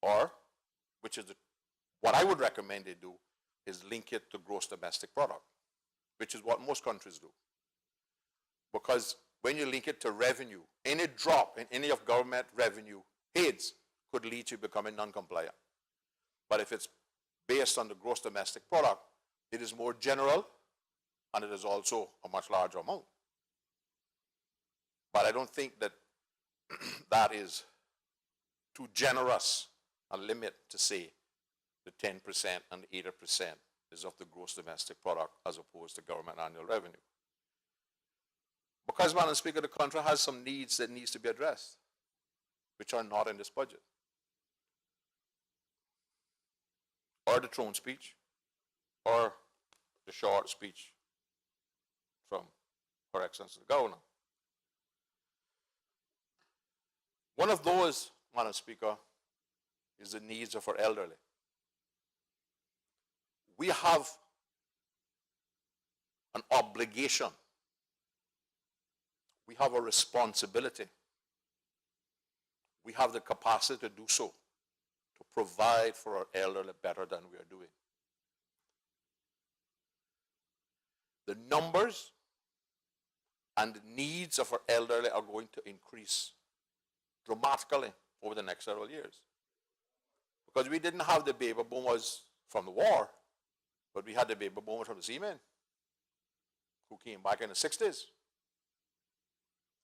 or, which is what I would recommend they do, is link it to gross domestic product, which is what most countries do. Because when you link it to revenue, any drop in any of government revenue heads could lead to becoming non-compliant. But if it's based on the gross domestic product, it is more general and it is also a much larger amount. But I don't think that that is too generous a limit to say the 10% and 80% is of the gross domestic product as opposed to government annual revenue. Because, Madam Speaker, the country has some needs that needs to be addressed, which are not in this budget. Or the throne speech, or the short speech from Her Excellency the Governor. One of those, Madam Speaker, is the needs of our elderly. We have an obligation. We have a responsibility. We have the capacity to do so, to provide for our elderly better than we are doing. The numbers and the needs of our elderly are going to increase dramatically over the next several years. Because we didn't have the baby boomers from the war, but we had the baby boomers from the seamen who came back in the 60s,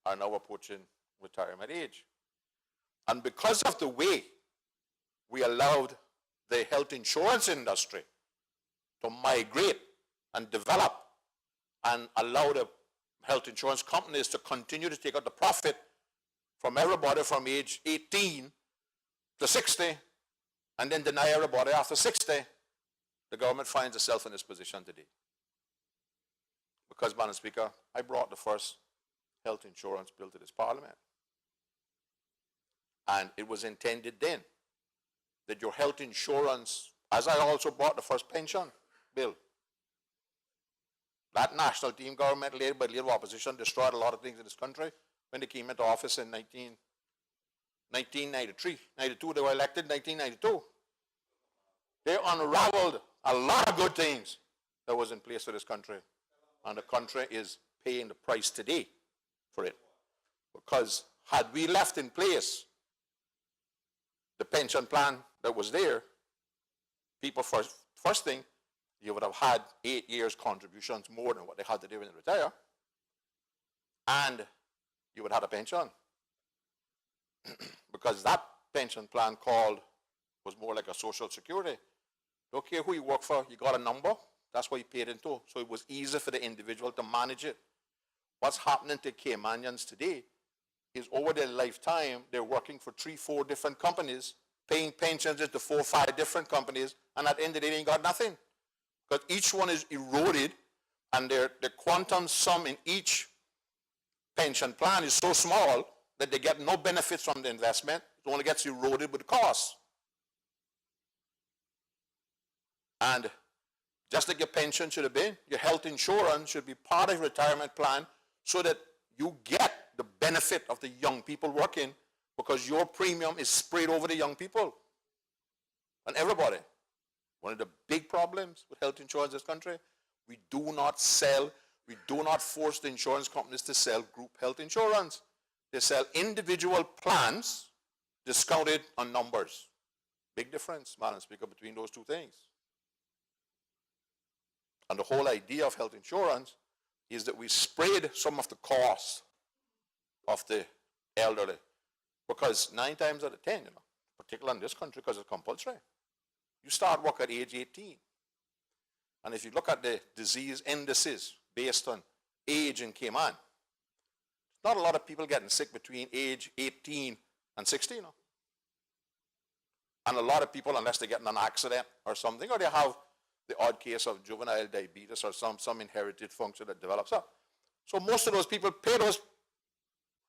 are now approaching retirement age. And because of the way we allowed the health insurance industry to migrate and develop and allow the health insurance companies to continue to take out the profit from everybody from age 18 to 60 and then deny everybody after 60, the government finds itself in this position today. Because, Madam Speaker, I brought the first health insurance bill to this parliament. And it was intended then that your health insurance, as I also brought the first pension bill, that national team government led by Labour opposition destroyed a lot of things in this country when they came into office in 1993. 92, they were elected in 1992. They unraveled a lot of good things that was in place for this country. And the country is paying the price today for it. Because had we left in place the pension plan that was there, people first thing, you would have had 8 years contributions more than what they had to do when they retire. And you would have had a pension. Because that pension plan called was more like a social security. Don't care who you work for, you got a number, that's what you paid into. So it was easier for the individual to manage it. What's happening to Caymanians today is over their lifetime, they're working for 3, 4 different companies, paying pensions into 4, 5 different companies, and at the end of the day, they ain't got nothing. Because each one is eroded, and the quantum sum in each pension plan is so small that they get no benefits from the investment. It only gets eroded with the cost. And just like your pension should have been, your health insurance should be part of your retirement plan so that you get the benefit of the young people working, because your premium is spread over the young people and everybody. One of the big problems with health insurance in this country, we do not force the insurance companies to sell group health insurance. They sell individual plans discounted on numbers. Big difference, Madam Speaker, between those two things. And the whole idea of health insurance is that we spread some of the costs of the elderly. Because 9 times out of 10, particularly in this country because it's compulsory, you start work at age 18. And if you look at the disease indices based on age in Cayman, not a lot of people getting sick between age 18 and 60. And a lot of people, unless they get in an accident or something, or they have the odd case of juvenile diabetes or some inherited function that develops up. So most of those people pay those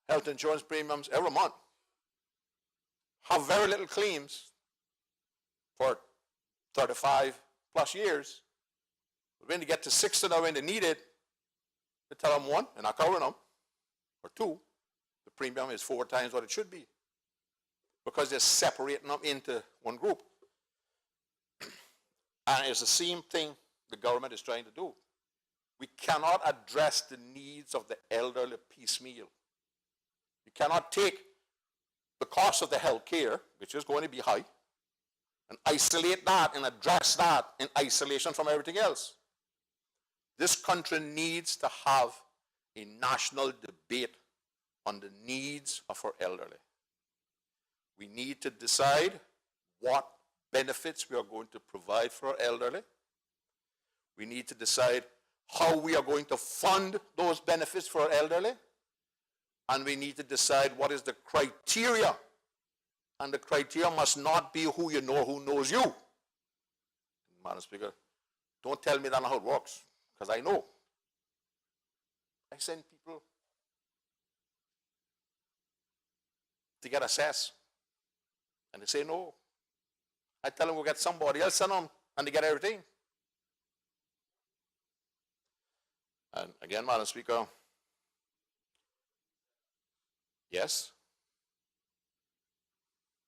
health insurance premiums every month, have very little claims for 35 plus years. But when they get to 60 now, when they need it, they tell them 1, and not covering them, or 2, the premium is 4 times what it should be, because they're separating them into one group. And it's the same thing the government is trying to do. We cannot address the needs of the elderly piecemeal. You cannot take the cost of the health care, which is going to be high, and isolate that and address that in isolation from everything else. This country needs to have a national debate on the needs of our elderly. We need to decide what benefits we are going to provide for our elderly. We need to decide how we are going to fund those benefits for our elderly. And we need to decide what is the criteria. And the criteria must not be who you know, who knows you. Madam Speaker, don't tell me that's not how it works, because I know. I send people to get assessed, and they say no. I tell them we'll get somebody else, send them, and they get everything. And again, Madam Speaker, yes,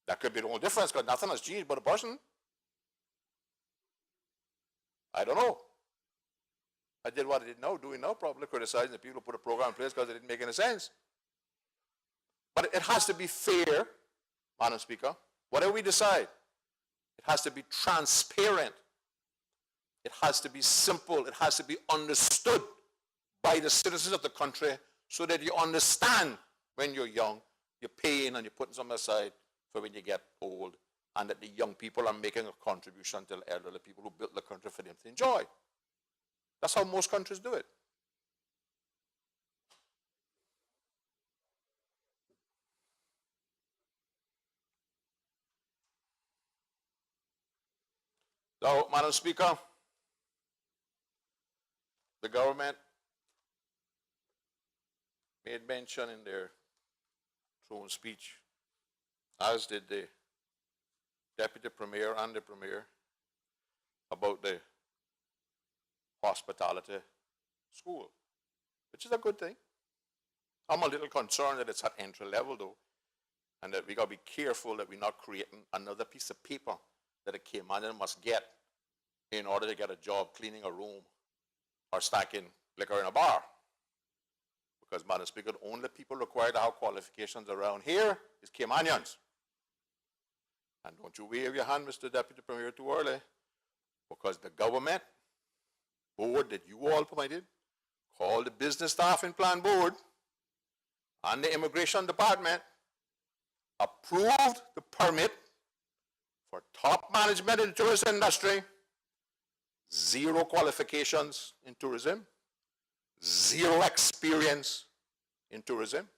that could be the only difference, because nothing has changed but a person. I don't know. I did what I did now, doing now, probably criticizing the people who put a program in place because it didn't make any sense. But it has to be fair, Madam Speaker. Whatever we decide, it has to be transparent. It has to be simple. It has to be understood by the citizens of the country so that you understand when you're young, you're paying and you're putting some aside for when you get old, and that the young people are making a contribution to the elderly people who built the country for them to enjoy. That's how most countries do it. So, Madam Speaker, the government made mention in their throne speech, as did the Deputy Premier and the Premier, about the hospitality school, which is a good thing. I'm a little concerned that it's at entry level though, and that we got to be careful that we're not creating another piece of paper that a Caymanian must get in order to get a job cleaning a room or stacking liquor in a bar. Because, Madam Speaker, the only people required to have qualifications around here is Caymanians. And don't you wave your hand, Mr. Deputy Premier, too early, because the government board that you all appointed, called the Business Staffing Plan Board, and the Immigration Department, approved the permit for top management in the tourism industry, 0 qualifications in tourism, 0 experience in tourism,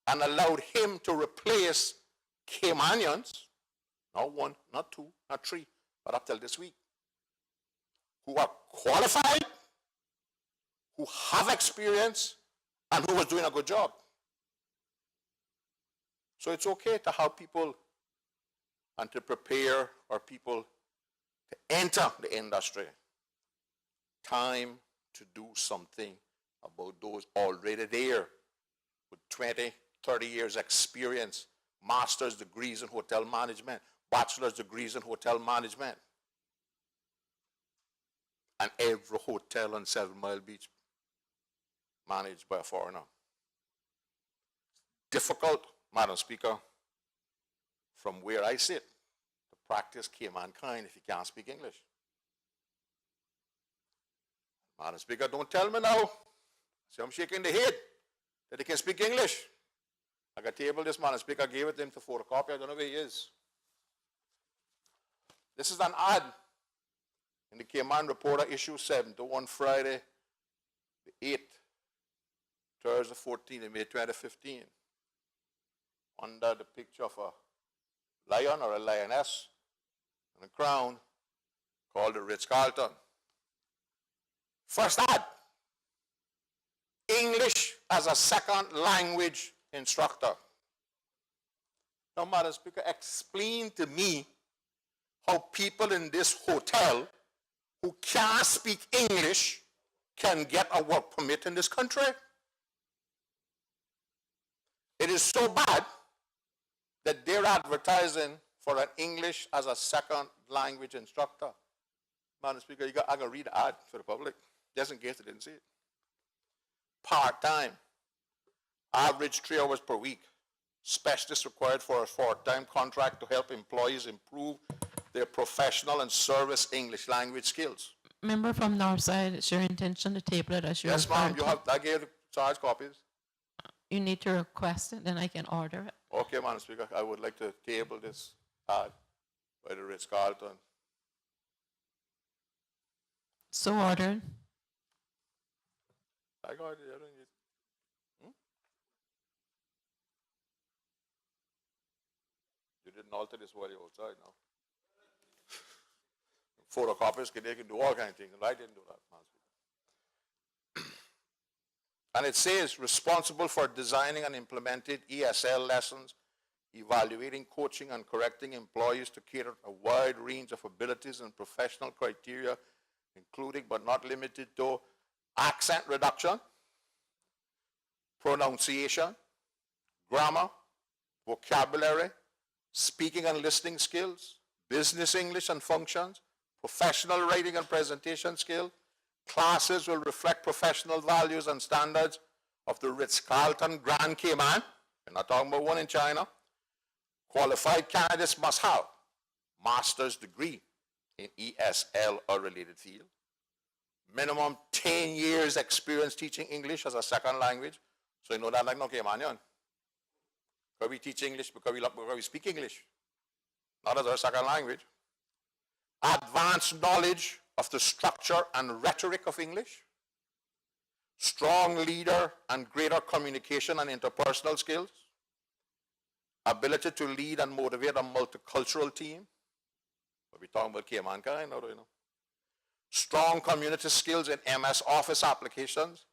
and allowed him to replace Caymanians, not 1, not 2, not 3, but up till this week, who are qualified, who have experience, and who was doing a good job. So it's okay to have people and to prepare our people to enter the industry. Time to do something about those already there with 20, 30 years experience, master's degrees in hotel management, bachelor's degrees in hotel management. And every hotel on 7 Mile Beach managed by a foreigner. Difficult, Madam Speaker, from where I sit, to practice Cayman kind if you can't speak English. Madam Speaker, don't tell me now. See, I'm shaking the head that he can speak English. I got table this, Madam Speaker, I gave it to him to photocopy. I don't know where he is. This is an ad in the Cayman Reporter, issue 7, the one Friday, the 8th, Thursday, 14th of May 2015, under the picture of a lion or a lioness and a crown called the Ritz-Carlton. First ad, English as a second language instructor. Now, Madam Speaker, explain to me how people in this hotel who can't speak English can get a work permit in this country. It is so bad that they're advertising for an English as a second language instructor. Madam Speaker, I can read the ad for the public, just in case they didn't see it. Part-time, average 3 hours per week. Specialists required for a 4-time contract to help employees improve their professional and service English language skills. Member from Northside, it's your intention to table it as your Yes, ma'am, I gave the charge copies. You need to request it, then I can order it. Okay, Madam Speaker, I would like to table this ad by the Ritz-Carlton. So ordered. I got it. I don't need. You didn't alter this while you're outside now. Photocopiers, they can do all kinds of things, and I didn't do that, Madam Speaker. And it says, responsible for designing and implementing ESL lessons, evaluating, coaching, and correcting employees to cater a wide range of abilities and professional criteria, including but not limited to accent reduction, pronunciation, grammar, vocabulary, speaking and listening skills, business English and functions, professional writing and presentation skill. Classes will reflect professional values and standards of the Ritz-Carlton Grand Cayman. We're not talking about one in China. Qualified candidates must have master's degree in ESL or related field. Minimum 10 years experience teaching English as a second language. So you know that like no Caymanian. Because we teach English because we speak English, not as our second language. Advanced knowledge of the structure and rhetoric of English. Strong leader and greater communication and interpersonal skills. Ability to lead and motivate a multicultural team. We're talking about Cayman kind, or, you know. Strong community skills in MS Office applications.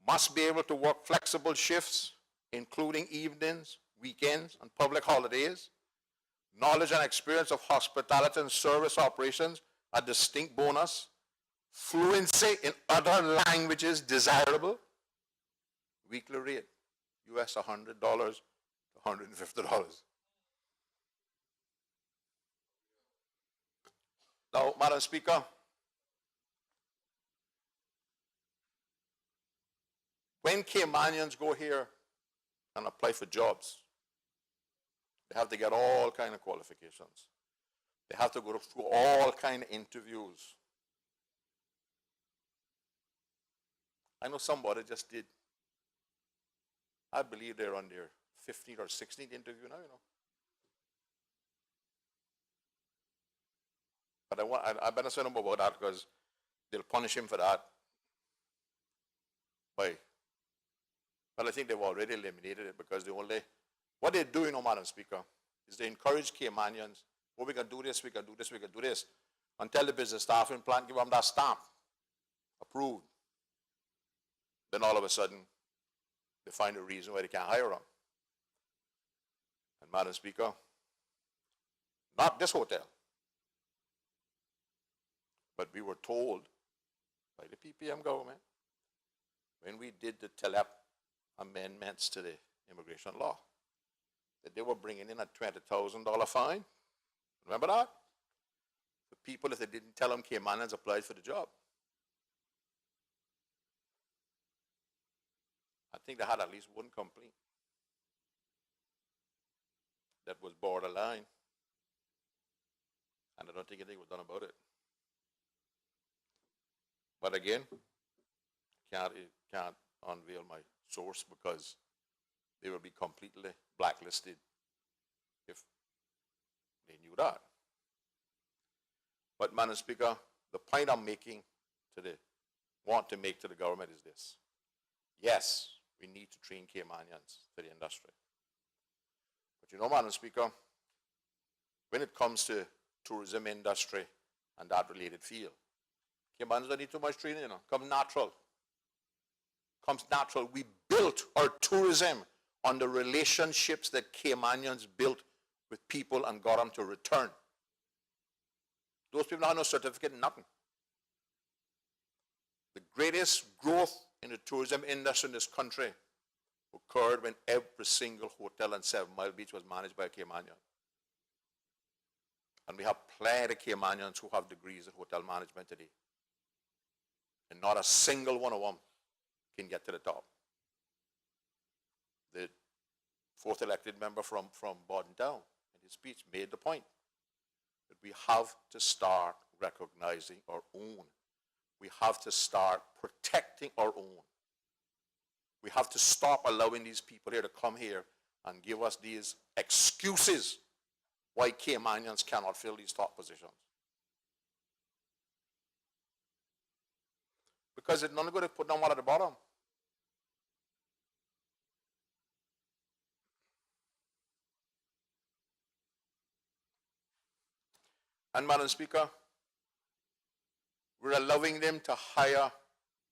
Must be able to work flexible shifts, including evenings, weekends, and public holidays. Knowledge and experience of hospitality and service operations, a distinct bonus. Fluency in other languages desirable. Weekly rate, US $100 to $150. Now, Madam Speaker, when Caymanians go here and apply for jobs, they have to get all kind of qualifications. They have to go through all kind of interviews. I know somebody just did, I believe they're on their 15th or 16th interview now, you know. But I better say no more about that because they'll punish him for that. Why? Well, I think they've already eliminated it because what they're doing, Madam Speaker, is they encourage Caymanians, oh, we can do this, we can do this, we can do this, until the business staffing plan give them that stamp, approved. Then all of a sudden, they find a reason why they can't hire them. And Madam Speaker, not this hotel, but we were told by the PPM government when we did the TELEP amendments to the immigration law that they were bringing in a $20,000 fine. Remember that? The people, if they didn't tell them Caymanians applied for the job. I think they had at least one complaint that was borderline, and I don't think anything was done about it. But again, can't unveil my source because they will be completely blacklisted if they knew that. But, Madam Speaker, the point I'm making want to make to the government is this. Yes, we need to train Caymanians for the industry. But you know, Madam Speaker, when it comes to tourism industry and that related field, Caymanians don't need too much training, Comes natural. Comes natural. We built our tourism on the relationships that Caymanians built with people and got them to return. Those people don't have no certificate, nothing. The greatest growth in the tourism industry in this country occurred when every single hotel on 7 Mile Beach was managed by a Caymanian. And we have plenty of Caymanians who have degrees in hotel management today. And not a single one of them can get to the top. The fourth elected member from Bordentown in his speech made the point that we have to start recognizing our own. We have to start protecting our own. We have to stop allowing these people here to come here and give us these excuses why Caymanians cannot fill these top positions. Because it's not going to put them all at the bottom. And Madam Speaker, we're allowing them to hire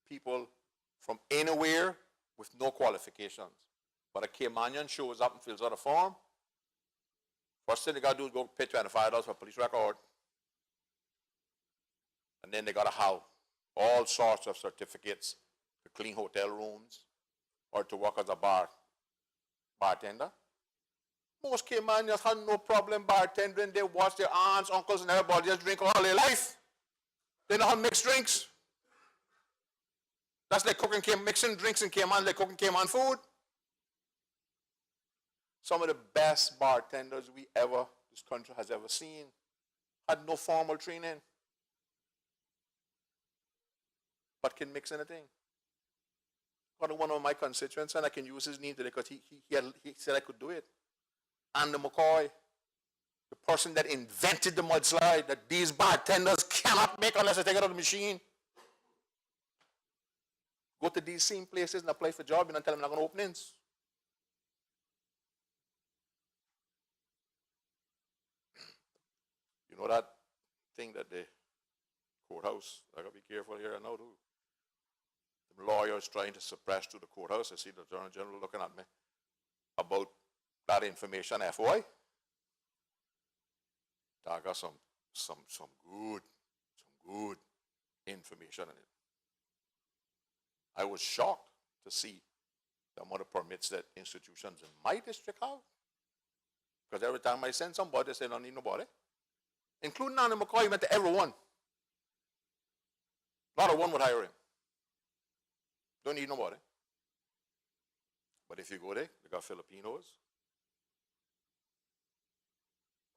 people from anywhere with no qualifications. But a Caymanian shows up and fills out a form. First thing they got to do is go pay $25 for a police record. And then they got to have all sorts of certificates to clean hotel rooms or to work as a bartender. Most Caymanians have no problem bartending. They watch their aunts, uncles, and everybody just drink all their life. They know how to mix drinks. That's like mixing drinks in Cayman, like cooking Cayman food. Some of the best bartenders this country has ever seen had no formal training, but can mix anything. Got one of my constituents, and I can use his name today because he said I could do it. Andy McCoy, the person that invented the mudslide that these bartenders cannot make unless they take it out of the machine. Go to these same places and apply for jobs and tell them they're not going to openings. You know that thing that the courthouse, I got to be careful here I know too. The lawyers trying to suppress through the courthouse. I see the Attorney General looking at me about that information, FOI. I got some good information in it. I was shocked to see the amount of permits that institutions in my district have. Because every time I send somebody, they say, don't need nobody. Including Andy McCoy, he went to everyone. Not a one would hire him. Don't need nobody. But if you go there, they got Filipinos,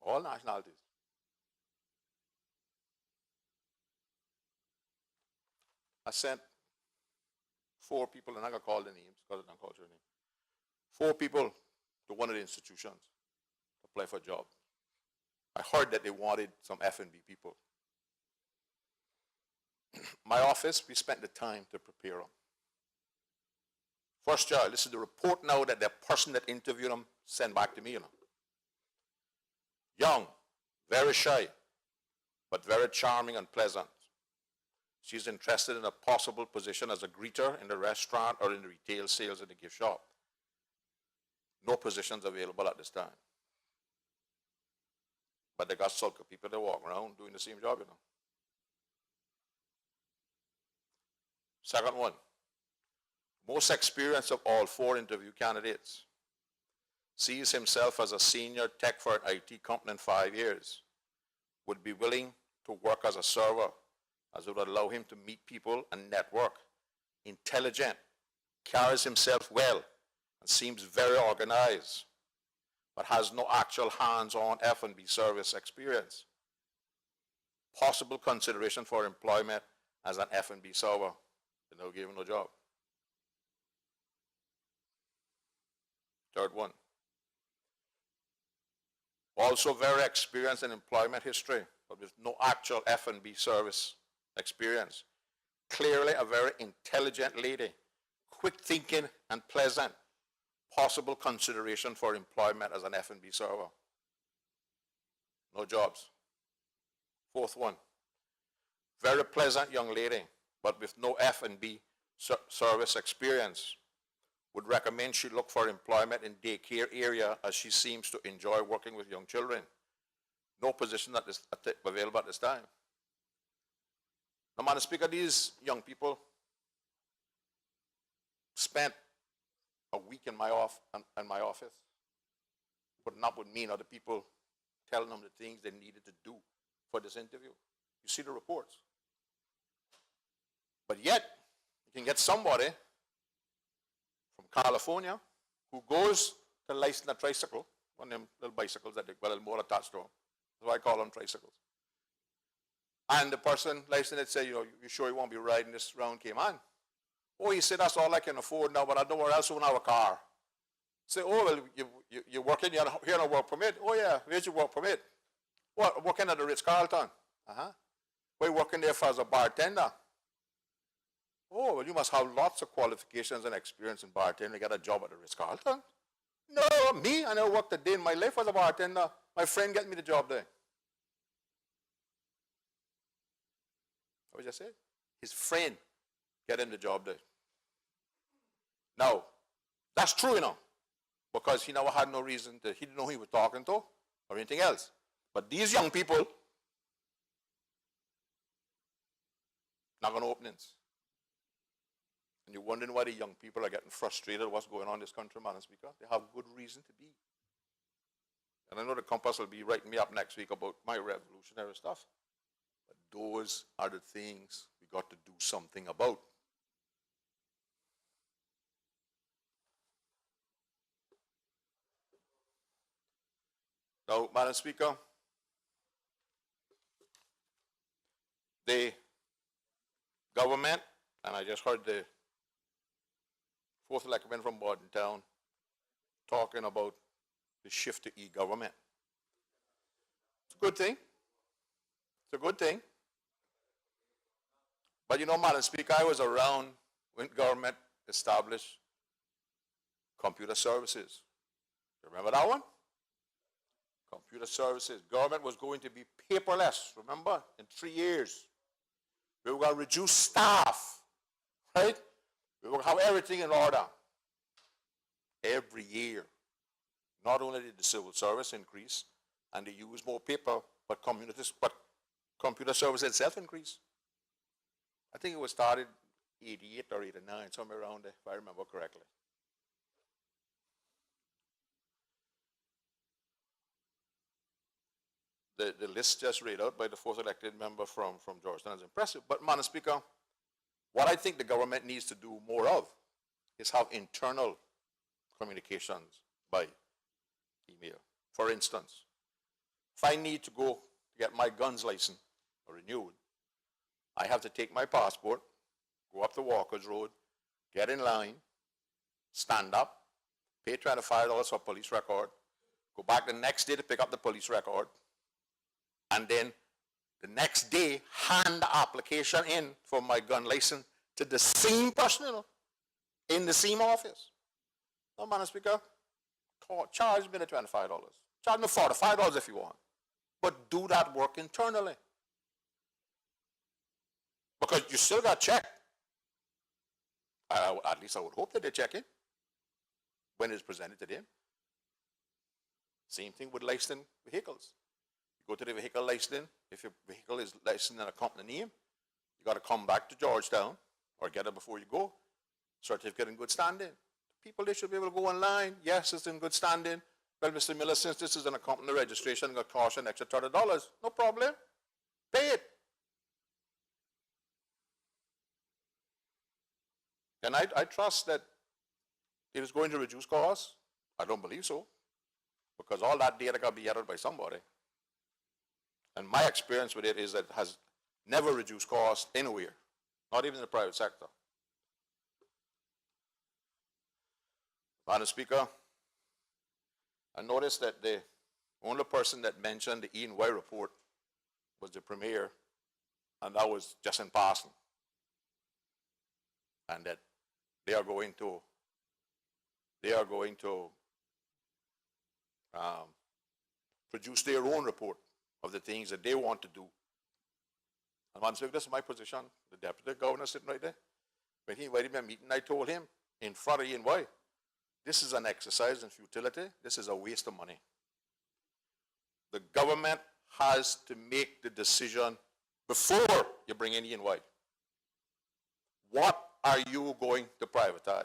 all nationalities. I sent 4 people, and I got called the names because I don't call your name. 4 people to one of the institutions to apply for a job. I heard that they wanted some F&B people. My office, we spent the time to prepare them. First child, this is the report now that the person that interviewed them sent back to me, Young, very shy, but very charming and pleasant. She's interested in a possible position as a greeter in the restaurant or in the retail sales in the gift shop. No positions available at this time. But they got sulky people that walk around doing the same job, Second one, most experienced of all 4 interview candidates, sees himself as a senior tech for an IT company in 5 years, would be willing to work as a server, as it would allow him to meet people and network, intelligent, carries himself well, and seems very organized, but has no actual hands-on F&B service experience. Possible consideration for employment as an F&B server. They never gave him no job. Third one. Also very experienced in employment history, but with no actual F&B service experience. Clearly a very intelligent lady, quick thinking and pleasant. Possible consideration for employment as an F&B server. No jobs. Fourth one. Very pleasant young lady, but with no F&B service experience. Would recommend she look for employment in daycare area as she seems to enjoy working with young children. No position available at this time. Now, Madam Speaker, these young people spent a week in my office, putting up with me and other people, telling them the things they needed to do for this interview. You see the reports. But yet, you can get somebody from California who goes to license a tricycle, one of them little bicycles that they got a motor attached to them. That's why I call them tricycles. And the person licensed it said, you sure you won't be riding this round Cayman? Oh, he said, that's all I can afford now, but I don't know where else I won't have a car. Say, oh, well, you're working, you're here on a work permit? Oh, yeah, where's your work permit? What, working at the Ritz-Carlton? Uh-huh. Well, working there as a bartender? Oh, well, you must have lots of qualifications and experience in bartending to get a job at the Ritz-Carlton. No, me, I never worked a day in my life as a bartender. My friend got me the job there. What did I say? His friend got him the job there. Now, that's true, because he never had no reason to, he didn't know who he was talking to or anything else. But these young people, not going to openings. And you're wondering why the young people are getting frustrated with what's going on in this country, Madam Speaker. They have good reason to be. And I know the Compass will be writing me up next week about my revolutionary stuff. But those are the things we got to do something about. Now, Madam Speaker, the government, and I just heard the fourth electman from Bordentown talking about the shift to e-government. It's a good thing. It's a good thing. But Madam Speaker, I was around when government established computer services. You remember that one? Computer services. Government was going to be paperless, remember, in 3 years. We were going to reduce staff, right? We will have everything in order. Every year. Not only did the civil service increase and they use more paper, but computer service itself increased. I think it was started 88 or 89, somewhere around there, if I remember correctly. The list just read out by the fourth elected member from Georgetown is impressive. But, Madam Speaker, what I think the government needs to do more of is have internal communications by email. For instance, if I need to go to get my guns license renewed, I have to take my passport, go up to Walker's Road, get in line, stand up, pay $25 for a police record, go back the next day to pick up the police record, and then the next day hand the application in for my gun license to the same person, you know, in the same office. No, Madam Speaker, charge me the $25. Charge me $45 if you want. But do that work internally. Because you still got checked. At least I would hope that they check it when it's presented to them. Same thing with licensed vehicles. You go to the vehicle licensing, if your vehicle is licensed in a company name, you got to come back to Georgetown or get it before you go. Certificate in good standing. People, they should be able to go online. Yes, it's in good standing. Well, Mr. Miller, since this is an company registration, it's going to cost an extra $30. No problem. Pay it. And I trust that it is going to reduce costs. I don't believe so, because all that data can be gathered by somebody. And my experience with it is that it has never reduced costs anywhere, not even in the private sector. Madam Speaker, I noticed that the only person that mentioned the E&Y report was the Premier, and that was just in passing. And that they are going to produce their own report of the things that they want to do. And Madam Speaker, this is my position. The Deputy Governor sitting right there. When he invited me to a meeting, I told him in front of E&Y, this is an exercise in futility. This is a waste of money. The government has to make the decision before you bring in E&Y. What are you going to privatize?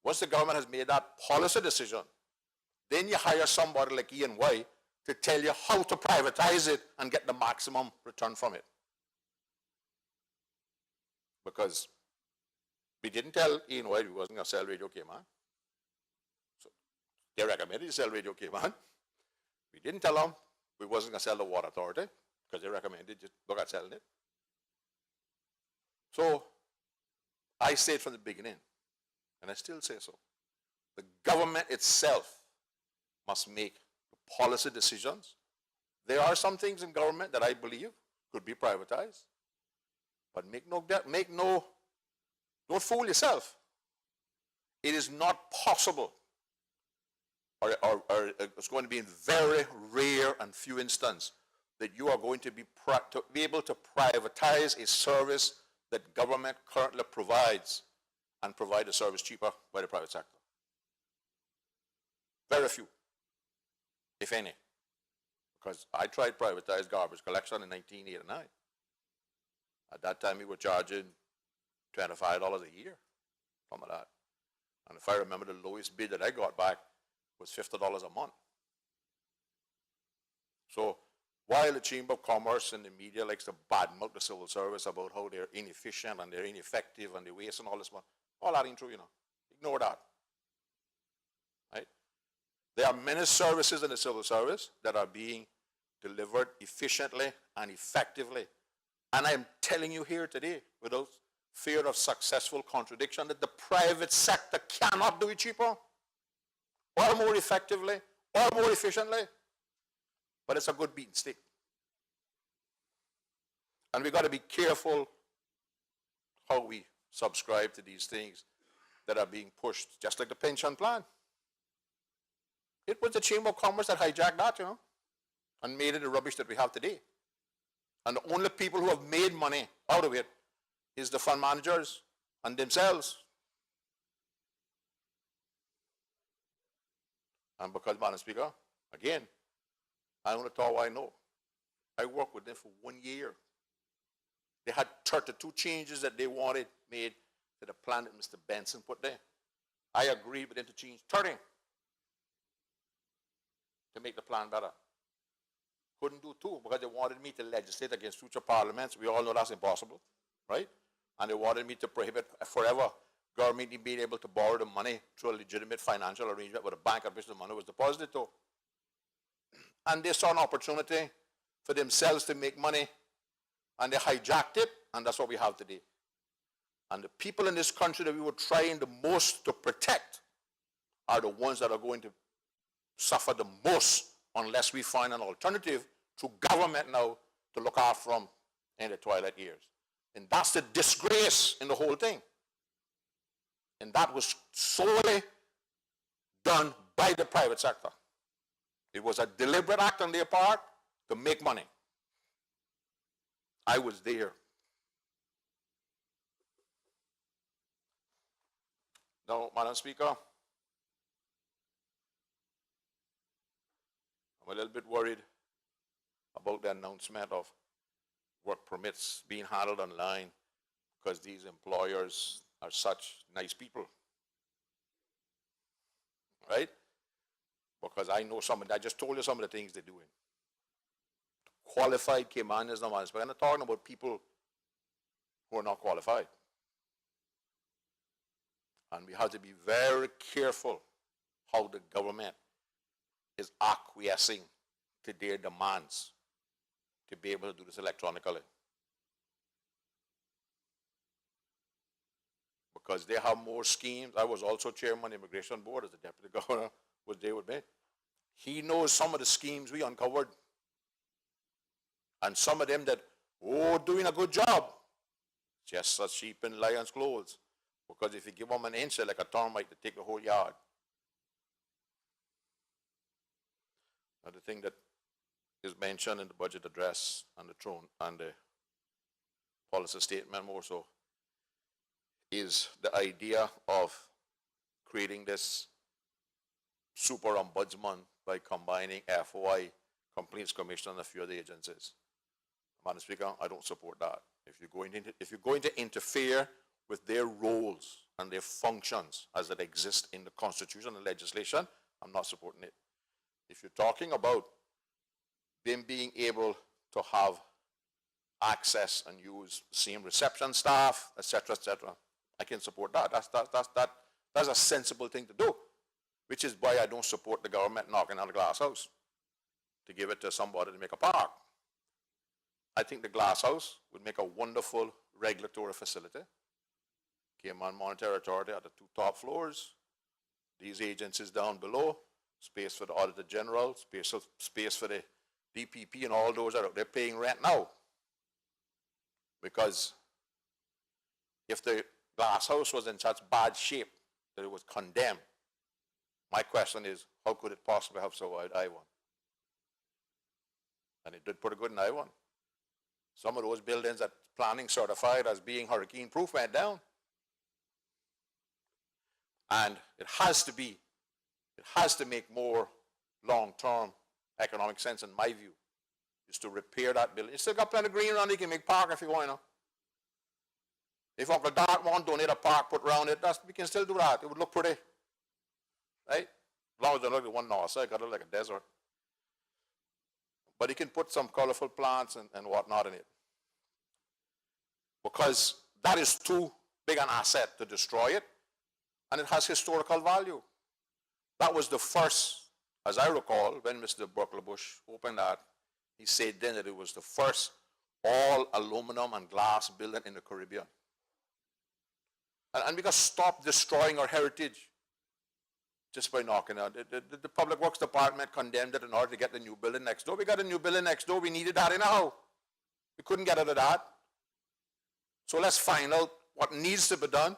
Once the government has made that policy decision, then you hire somebody like E&Y to tell you how to privatize it and get the maximum return from it. Because we didn't tell E&Y we wasn't going to sell Radio Cayman. So they recommended you sell Radio Cayman. We didn't tell them we wasn't going to sell the Water Authority, because they recommended just look at selling it. So I said from the beginning, and I still say so, the government itself must make policy decisions. There are some things in government that I believe could be privatized, but don't fool yourself. It is not possible, or it's going to be in very rare and few instances that you are going to be able to privatize a service that government currently provides and provide a service cheaper by the private sector. Very few, if any. Because I tried privatized garbage collection in 1989. At that time, we were charging $25 a year, something like that. And if I remember, the lowest bid that I got back was $50 a month. So while the Chamber of Commerce and the media likes to badmouth the civil service about how they're inefficient and they're ineffective and they waste and all this money, all that ain't true, you know. Ignore that. Right? There are many services in the civil service that are being delivered efficiently and effectively. And I'm telling you here today, without fear of successful contradiction, that the private sector cannot do it cheaper or more effectively or more efficiently. But it's a good beaten stick. And we've got to be careful how we subscribe to these things that are being pushed, just like the pension plan. It was the Chamber of Commerce that hijacked that, you know, and made it the rubbish that we have today. And the only people who have made money out of it is the fund managers and themselves. And because, Madam Speaker, again, I want to tell what I know. I worked with them for 1 year. They had 32 changes that they wanted made to the plan that Mr. Benson put there. I agreed with them to change 30 to make the plan better. Couldn't do 2 because they wanted me to legislate against future parliaments. We all know that's impossible, right? And they wanted me to prohibit forever government being able to borrow the money through a legitimate financial arrangement with a bank at which the money was deposited to. And they saw an opportunity for themselves to make money, and they hijacked it, and that's what we have today. And the people in this country that we were trying the most to protect are the ones that are going to suffer the most unless we find an alternative to government now to look after them in the twilight years. And that's the disgrace in the whole thing. And that was solely done by the private sector. It was a deliberate act on their part to make money. I was there. Now, Madam Speaker, I'm a little bit worried about the announcement of work permits being handled online because these employers are such nice people. Right? Because I know some, I just told you some of the things they're doing. Qualified Caymanians, no, but I'm not talking about people who are not qualified. And we have to be very careful how the government is acquiescing to their demands to be able to do this electronically. Because they have more schemes. I was also chairman of the Immigration Board as the deputy governor was there with me. He knows some of the schemes we uncovered. And some of them that, doing a good job. Just as sheep in lion's clothes. Because if you give them an inch, they're like a termite to take the whole yard. Now the thing that is mentioned in the budget address and the throne and the policy statement more so is the idea of creating this super ombudsman by combining FOI, Complaints Commission, and a few other agencies. Madam Speaker, I don't support that. If you're going to interfere with their roles and their functions as they exist in the Constitution and legislation, I'm not supporting it. If you're talking about them being able to have access and use same reception staff, etc., I can support that. That's a sensible thing to do, which is why I don't support the government knocking on the glass house to give it to somebody to make a park. I think the glass house would make a wonderful regulatory facility. Cayman Monetary Authority at the 2 top floors, these agencies down below, space for the Auditor General, space for the DPP, and all those they're paying rent now. Because if the glass house was in such bad shape that it was condemned, my question is, how could it possibly have survived I-1? And it did pretty good in I-1. Some of those buildings that planning certified as being hurricane proof went down. And it has to make more long-term economic sense in my view, is to repair that building. You still got plenty of green around, you can make park if you want, you know. If Uncle Dart wants to donate a park, put around it, we can still do that. It would look pretty, right? As long as they look like one north side, got to look like a desert. But you can put some colorful plants and whatnot in it. Because that is too big an asset to destroy it. And it has historical value. That was the first, as I recall, when Mr. Bush opened that, he said then that it was the first all aluminum and glass building in the Caribbean. And we got to stop destroying our heritage just by knocking out. The Public Works Department condemned it in order to get the new building next door. We got a new building next door. We needed that anyhow. We couldn't get out of that. So let's find out what needs to be done.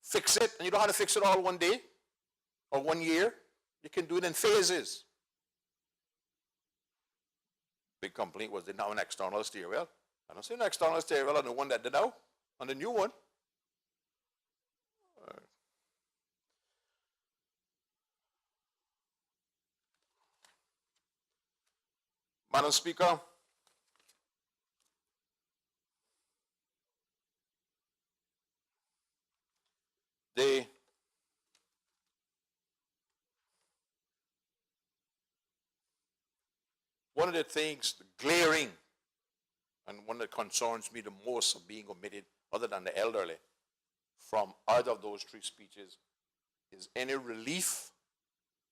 Fix it, and you don't have to fix it all one day or 1 year. You can do it in phases. Big complaint was they didn't have an external stairwell. I don't see an external stairwell on the one that they now, on the new one. Madam Speaker, one of the things, glaring, and one that concerns me the most of being omitted, other than the elderly, from either of those 3 speeches, is any relief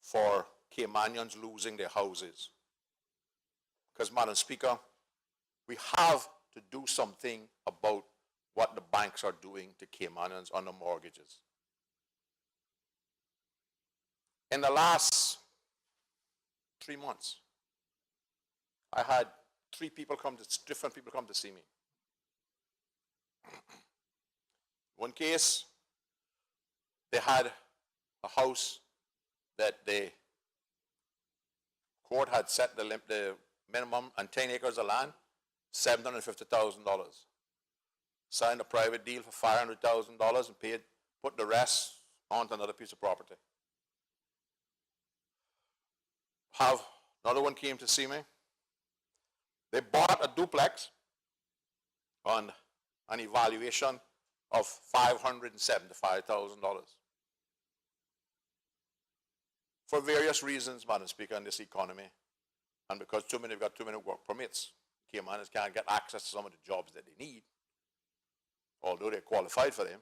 for Caymanians losing their houses. Because, Madam Speaker, we have to do something about what the banks are doing to Caymanians on the mortgages. In the last 3 months, I had different people come to see me. One case, they had a house that the court had set the minimum on 10 acres of land, $750,000. Signed a private deal for $500,000 and put the rest onto another piece of property. Another one came to see me. They bought a duplex on an evaluation of $575,000. For various reasons, Madam Speaker, in this economy, and because have got too many work permits, Caymanians can't get access to some of the jobs that they need, although they're qualified for them.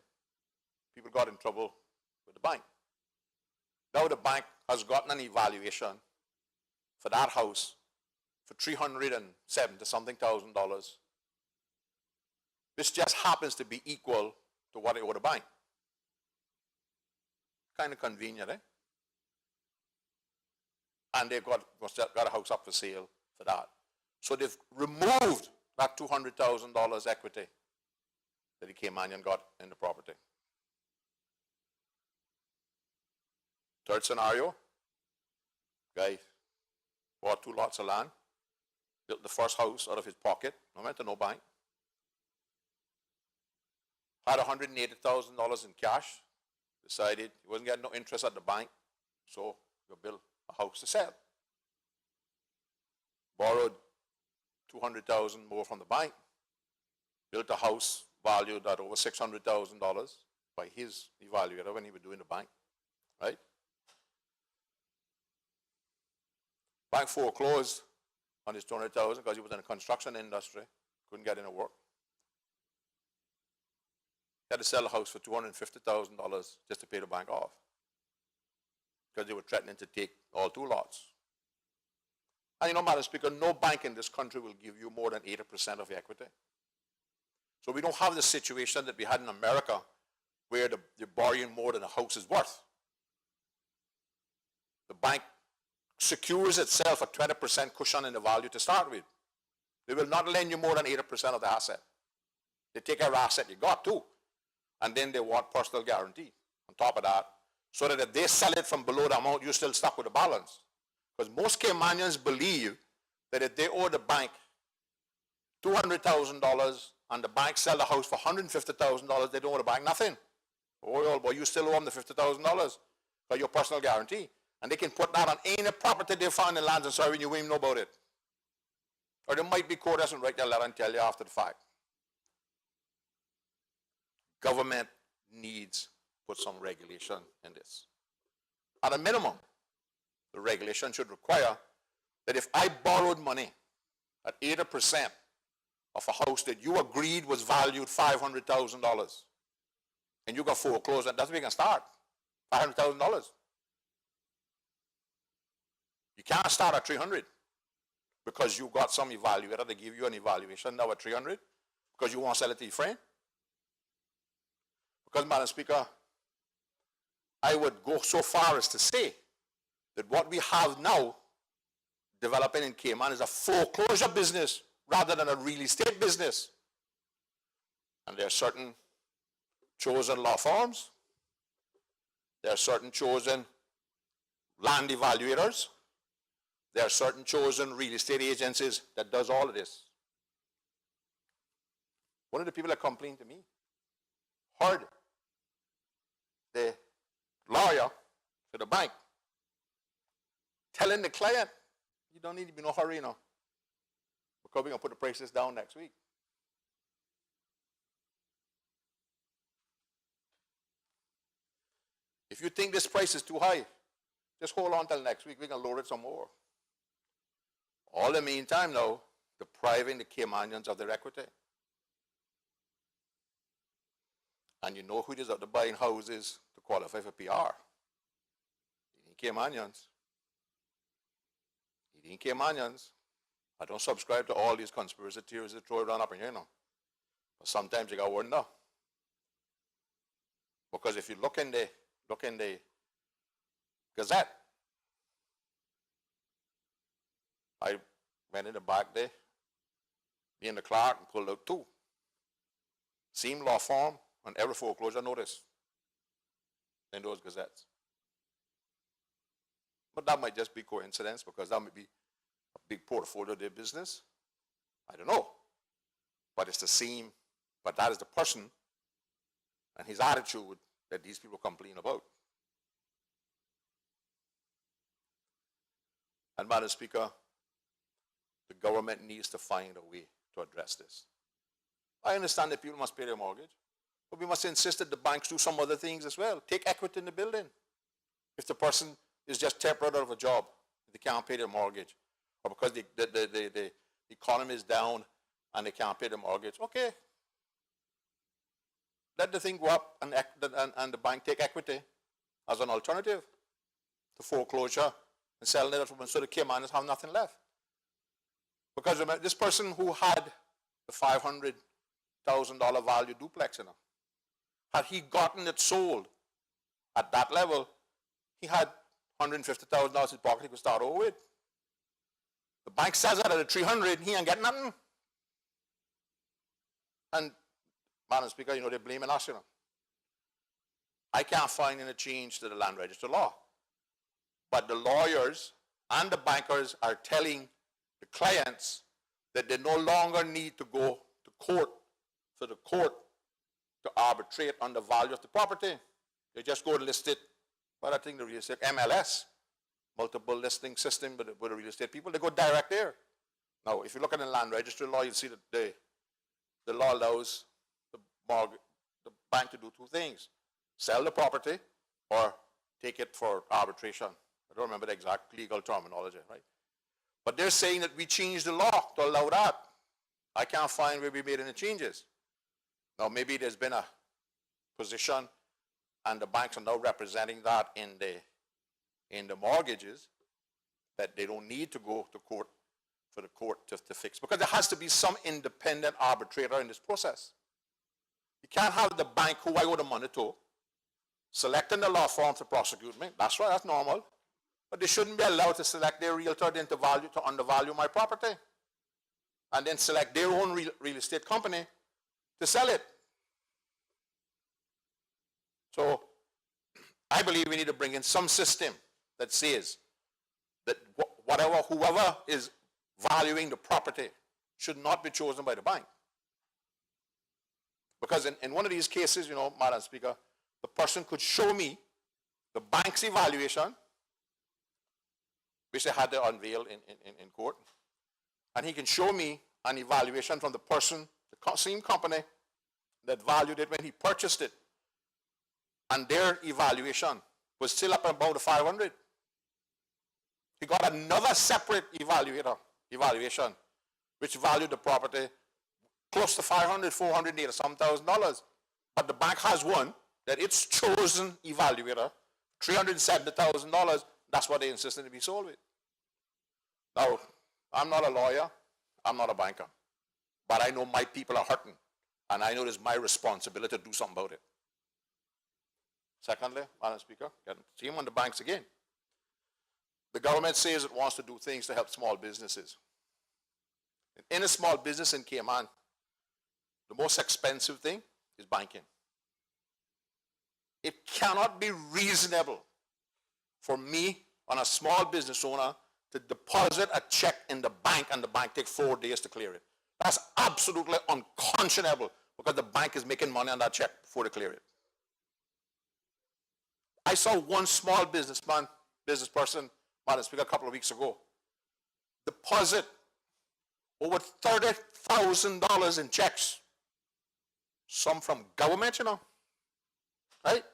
People got in trouble with the bank. Now the bank has gotten an evaluation for that house for $370-something thousand, which just happens to be equal to what they owe the bank. Kind of convenient, eh? And they've got a house up for sale for that. So they've removed that $200,000 equity that the Caymanian got in the property. Third scenario, guy bought 2 lots of land, built the first house out of his pocket, no went to no bank, had $180,000 in cash, decided he wasn't getting no interest at the bank, so he built a house to sell. Borrowed $200,000 more from the bank, built a house valued at over $600,000 by his evaluator when he was doing the bank, right? Bank foreclosed on his $200,000 because he was in the construction industry, couldn't get any work. He had to sell the house for $250,000 just to pay the bank off because they were threatening to take all 2 lots. And you know, Madam Speaker, no bank in this country will give you more than 80% of equity. So we don't have the situation that we had in America where they're borrowing more than a house is worth. The bank secures itself a 20% cushion in the value to start with. They will not lend you more than 80% of the asset. They take every asset you got too. And then they want personal guarantee on top of that, so that if they sell it from below the amount, you're still stuck with the balance. Because most Caymanians believe that if they owe the bank $200,000 and the bank sell the house for $150,000, they don't owe the bank nothing. Oh, boy, you still owe them the $50,000 for your personal guarantee. And they can put that on any property they found in lands and survey and you won't even know about it. Or there might be court doesn't write their letter and tell you after the fact. Government needs to put some regulation in this. At a minimum, the regulation should require that if I borrowed money at 80% of a house that you agreed was valued $500,000 and you got foreclosed, and that's where we can start, $500,000. You can't start at 300 because you got some evaluator to give you an evaluation now at 300 because you want to sell it to your friend. Because, Madam Speaker, I would go so far as to say that what we have now developing in Cayman is a foreclosure business rather than a real estate business. And there are certain chosen law firms, there are certain chosen land evaluators, there are certain chosen real estate agencies that does all of this. One of the people that complained to me heard the lawyer for the bank telling the client, you don't need to be in no hurry now, because we're going to put the prices down next week. If you think this price is too high, just hold on till next week. We're going to lower it some more. All the meantime now, depriving the Caymanians of their equity. And you know who it is out there buying houses to qualify for PR. It ain't Caymanians. It ain't Caymanians. I don't subscribe to all these conspiracy theories that throw around up in here now. But sometimes you got to wonder. Because if you look in the Gazette, I went in the back there Me and the clerk pulled out 2. Same law firm on every foreclosure notice in those gazettes. But that might just be coincidence because that might be a big portfolio of their business. I don't know. But it's the same, but that is the person and his attitude that these people complain about. And Madam Speaker, the government needs to find a way to address this. I understand that people must pay their mortgage, but we must insist that the banks do some other things as well. Take equity in the building. If the person is just temporarily out of a job, they can't pay their mortgage, or because the economy is down and they can't pay the mortgage, okay. Let the thing go up and the bank take equity as an alternative to foreclosure and selling it so the Caymaners have nothing left. Because remember, this person who had the $500,000 value duplex, had he gotten it sold at that level, he had $150,000 in his pocket he could start over with. The bank says that at a 300, he ain't getting nothing. And Madam Speaker, they're blaming us, I can't find any change to the land register law. But the lawyers and the bankers are telling the clients that they no longer need to go to court for the court to arbitrate on the value of the property. They just go and list it. But I think the real estate MLS, multiple listing system with the real estate people, they go direct there. Now, if you look at the land registry law, you'll see that the law allows the bank to do 2 things: sell the property or take it for arbitration. I don't remember the exact legal terminology, right? But they're saying that we changed the law to allow that. I can't find where we made any changes. Now, maybe there's been a position and the banks are now representing that in the mortgages, that they don't need to go to court for the court to fix. Because there has to be some independent arbitrator in this process. You can't have the bank who I owe the money to selecting the law firm to prosecute me. That's right, that's normal. But they shouldn't be allowed to select their realtor to undervalue my property and then select their own real estate company to sell it. So I believe we need to bring in some system that says that whoever is valuing the property should not be chosen by the bank. Because in one of these cases, Madam Speaker, the person could show me the bank's evaluation, which they had to unveil in court, and he can show me an evaluation from the person, the same company that valued it when he purchased it, and their evaluation was still up about 500. He got another separate evaluation, which valued the property close to 500, 400, or some $1,000. But the bank has one that its chosen evaluator, $370,000, that's what they insisted to be sold with. Now, I'm not a lawyer, I'm not a banker, but I know my people are hurting, and I know it's my responsibility to do something about it. Secondly, Madam Speaker, shame on the banks again. The government says it wants to do things to help small businesses. In a small business in Cayman, the most expensive thing is banking. It cannot be reasonable for me, on a small business owner, to deposit a check in the bank and the bank take 4 days to clear it. That's absolutely unconscionable because the bank is making money on that check before they clear it. I saw one small business person, Madam Speaker, a couple of weeks ago, deposit over $30,000 in checks. Some from government, right?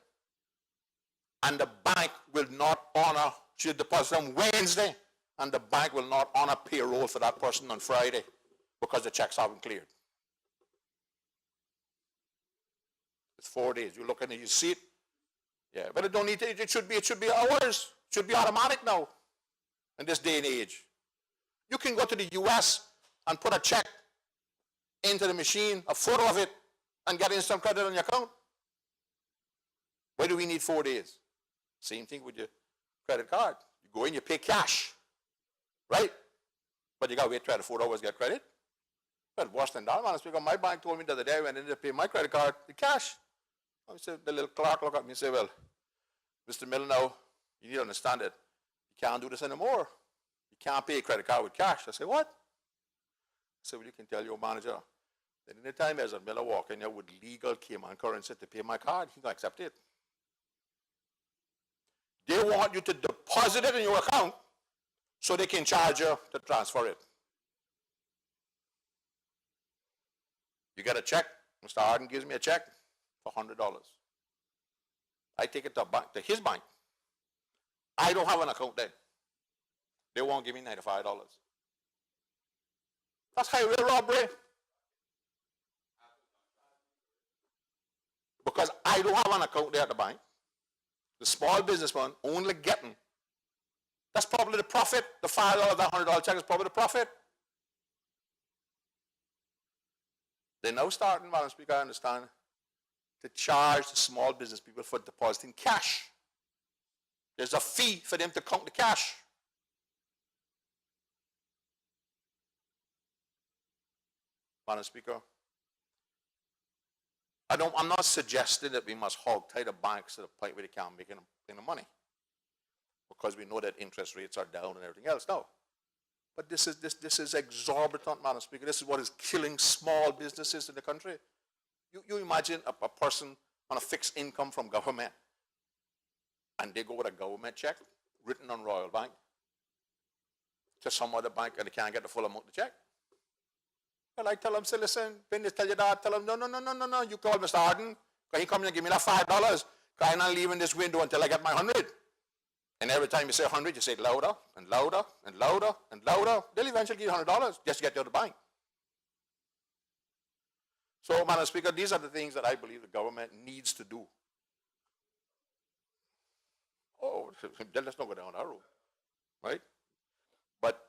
And the bank will not honor, she deposits on Wednesday, and the bank will not honor payroll for that person on Friday because the checks haven't cleared. It's 4 days. You look at it, you see it. Yeah, but it don't need to, it should be hours. It should be automatic now in this day and age. You can go to the US and put a check into the machine, a photo of it, and get instant credit on your account. Why do we need 4 days? Same thing with your credit card. You go in, you pay cash, right? But you got to wait 24 hours to get credit. Well, worse than that, Madam Speaker, my bank told me the other day I went in to pay my credit card, the cash. I said, the little clerk looked at me and said, well, Mr. Miller, now, you need to understand it. You can't do this anymore. You can't pay a credit card with cash. I said, what? I said, well, you can tell your manager that any time as a Miller walk in here with legal Cayman currency to pay my card, he's going to accept it. They want you to deposit it in your account so they can charge you to transfer it. You get a check. Mr. Harden gives me a check for $100. I take it to his bank. I don't have an account there. They won't give me $95. That's highway robbery. Because I don't have an account there at the bank. The small businessman only getting. That's probably the profit. The $5, that $100 check is probably the profit. They're now starting, Madam Speaker, I understand, to charge the small business people for depositing cash. There's a fee for them to count the cash. Madam Speaker, I'm not suggesting that we must hog tie the banks to the point where they can't make any money, because we know that interest rates are down and everything else. No. But this is exorbitant, Madam Speaker. This is what is killing small businesses in the country. You imagine a person on a fixed income from government, and they go with a government check written on Royal Bank to some other bank, and they can't get the full amount of the check. Well, I tell them, say, listen, when they tell you that, tell them, no, you call Mr. Harden, because he come in and give me that $5, because I'm not leaving this window until I get my 100. And every time you say 100, you say it louder and louder and louder and louder. They'll eventually give you $100 just to get you out of the bank. So, Madam Speaker, these are the things that I believe the government needs to do. Oh, let's not go down that road, right? But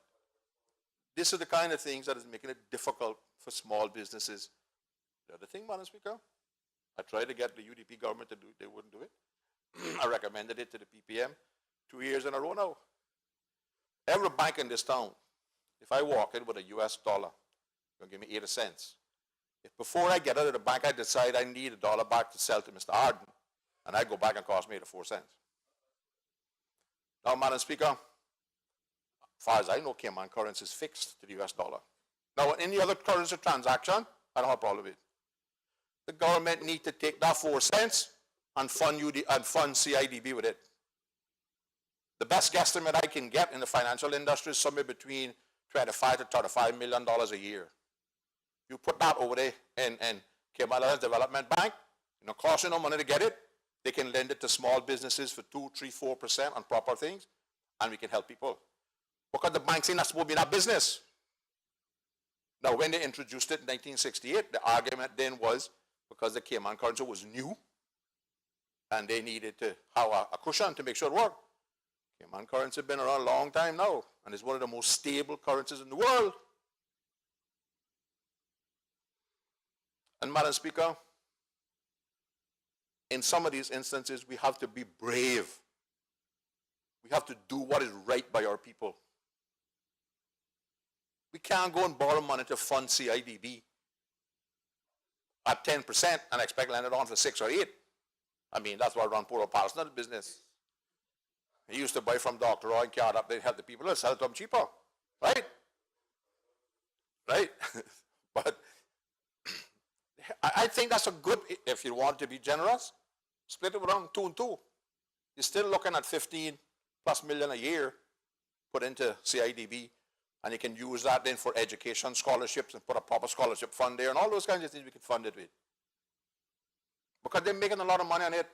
this is the kind of things that is making it difficult for small businesses. The other thing, Madam Speaker, I tried to get the UDP government to do it. They wouldn't do it. I recommended it to the PPM 2 years in a row now. Every bank in this town, if I walk in with a US dollar, they'll give me 80 cents. If before I get out of the bank, I decide I need $1 back to sell to Mr. Harden, and I go back and cost me 84 cents. Now, Madam Speaker, as far as I know, Cayman currency is fixed to the US dollar. Now, any other currency transaction, I don't have a problem with it. The government needs to take that 4 cents and fund CIDB with it. The best guesstimate I can get in the financial industry is somewhere between $25 to $35 million a year. You put that over there in Cayman Islands Development Bank, you know, cost you no money to get it. They can lend it to small businesses for 2, 3, 4% on proper things, and we can help people. Because the banks ain't not supposed to be in that business. Now, when they introduced it in 1968, the argument then was because the Cayman currency was new, and they needed to have a cushion to make sure it worked. Cayman currency has been around a long time now, and it's one of the most stable currencies in the world. And Madam Speaker, in some of these instances, we have to be brave. We have to do what is right by our people. We can't go and borrow money to fund CIDB at 10% and expect to lend it on for 6 or 8. I mean, that's what Ron Polo Patterson did business. He used to buy from Dr. Roy and carry up, they'd help the people and sell it to them cheaper. Right? Right? But I think that's a good, if you want to be generous, split it around 2 and 2. You're still looking at 15+ million a year put into CIDB, and you can use that then for education scholarships and put a proper scholarship fund there and all those kinds of things we can fund it with. Because they're making a lot of money on it.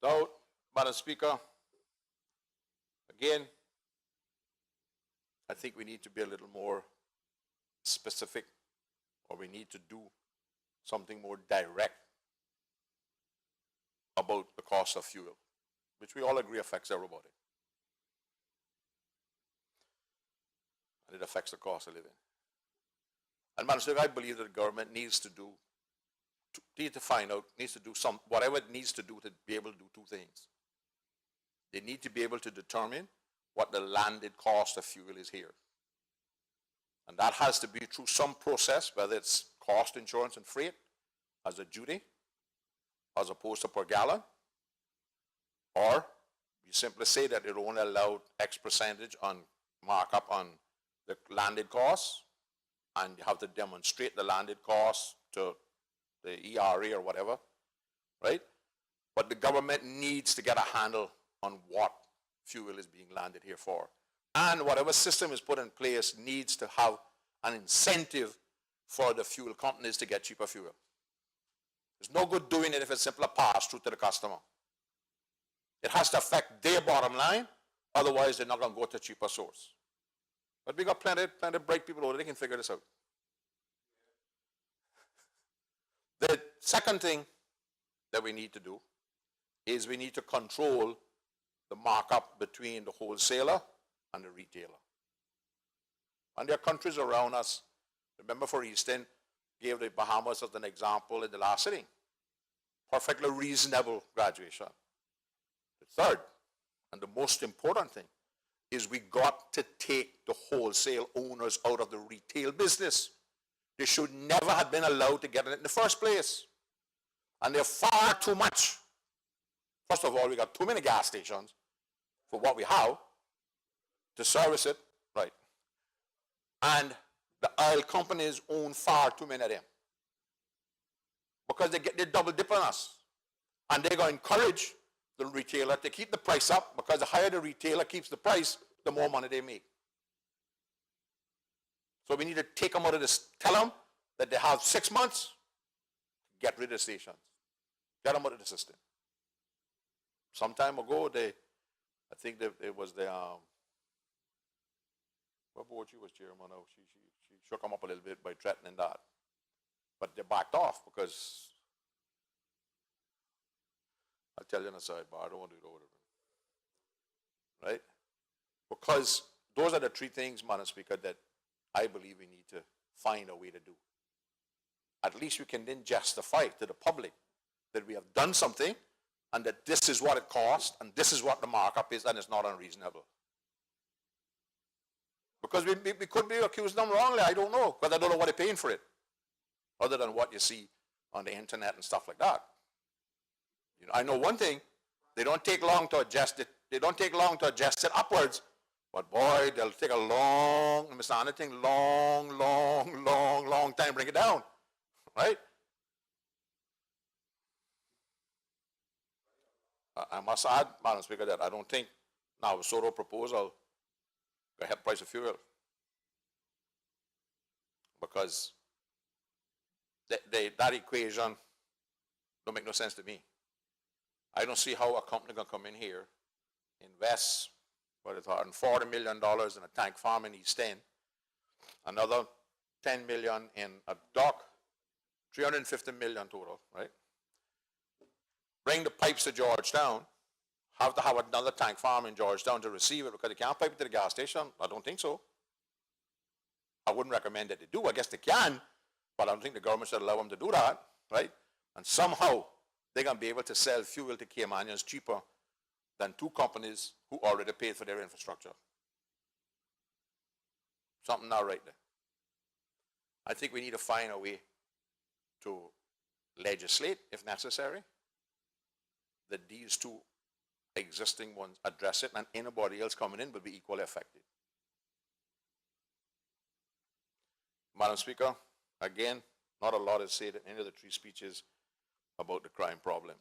So, Madam Speaker, again, I think we need to be a little more specific, or we need to do something more direct about the cost of fuel, which we all agree affects everybody. and it affects the cost of living. And Madam Speaker, I believe that the government needs to do, needs to do whatever it needs to do to be able to do two things. They need to be able to determine what the landed cost of fuel is here. And that has to be through some process, whether it's cost, insurance, and freight as a duty, as opposed to per gallon, or you simply say that it only allowed X percentage on markup on the landed costs, and you have to demonstrate the landed costs to the ERA or whatever, right? But the government needs to get a handle on what fuel is being landed here for. And whatever system is put in place needs to have an incentive for the fuel companies to get cheaper fuel. There's no good doing it if it's simply a pass through to the customer. It has to affect their bottom line, otherwise they're not going to go to a cheaper source. But we got plenty of bright people over there, they can figure this out. The second thing that we need to do is we need to control the markup between the wholesaler and the retailer. And there are countries around us, remember for Easton, gave the Bahamas as an example in the last sitting. Perfectly reasonable graduation. The third, and the most important thing, is we got to take the wholesale owners out of the retail business. They should never have been allowed to get in it in the first place. And they're far too much. First of all, we got too many gas stations for what we have to service it, right? And the oil companies own far too many of them. Because they double dip on us. And they're going to encourage the retailer to keep the price up, because the higher the retailer keeps the price, the more money they make. So we need to take them out of this, tell them that they have 6 months, get rid of the stations. Get them out of the system. Some time ago, I think it was the, what board she was chairman of, she shook them up a little bit by threatening that. But they backed off because, I'll tell you on the sidebar, I don't want to do it over there. Right? Because those are the three things, Madam Speaker, that I believe we need to find a way to do. At least we can then justify to the public that we have done something and that this is what it cost and this is what the markup is, and it's not unreasonable. Because we could be accusing them wrongly, I don't know, because I don't know what they're paying for it, other than what you see on the internet and stuff like that. You know, I know one thing, they don't take long to adjust it. They don't take long to adjust it upwards, but boy, they'll take a long, Mr. Anything, long time to bring it down, right? I must add, Madam Speaker, that I don't think now with Soto proposal will help price of fuel, because that equation don't make no sense to me. I don't see how a company can come in here, invest $140 million in a tank farm in East End, another $10 million in a dock, $350 million total, right? Bring the pipes to Georgetown, have to have another tank farm in Georgetown to receive it, because they can't pipe it to the gas station. I don't think so. I wouldn't recommend that they do. I guess they can, but I don't think the government should allow them to do that, right? And somehow they're going to be able to sell fuel to Caymanians cheaper than two companies who already paid for their infrastructure. Something not right there. I think we need to find a way to legislate, if necessary, that these two existing ones address it, and anybody else coming in will be equally affected. Madam Speaker, again, not a lot is said in any of the three speeches about the crime problems.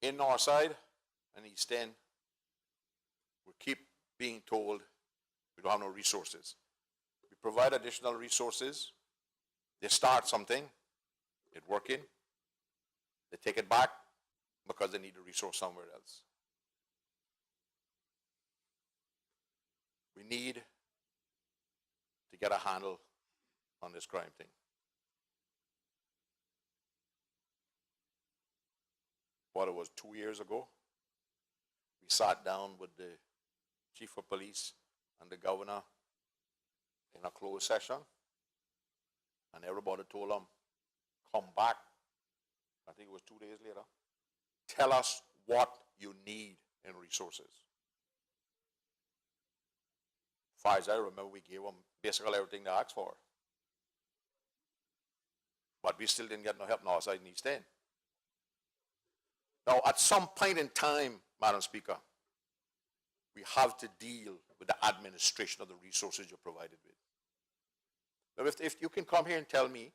In Northside and East End, we keep being told we don't have no resources. We provide additional resources. They start something, it's working. They take it back because they need a resource somewhere else. We need to get a handle on this crime thing. What it was 2 years ago, we sat down with the chief of police and the governor in a closed session, and everybody told them, come back, I think it was 2 days later, tell us what you need in resources. As far as I remember, we gave them basically everything they asked for. But we still didn't get no help north side and east end. Now, at some point in time, Madam Speaker, we have to deal with the administration of the resources you're provided with. Now, if you can come here and tell me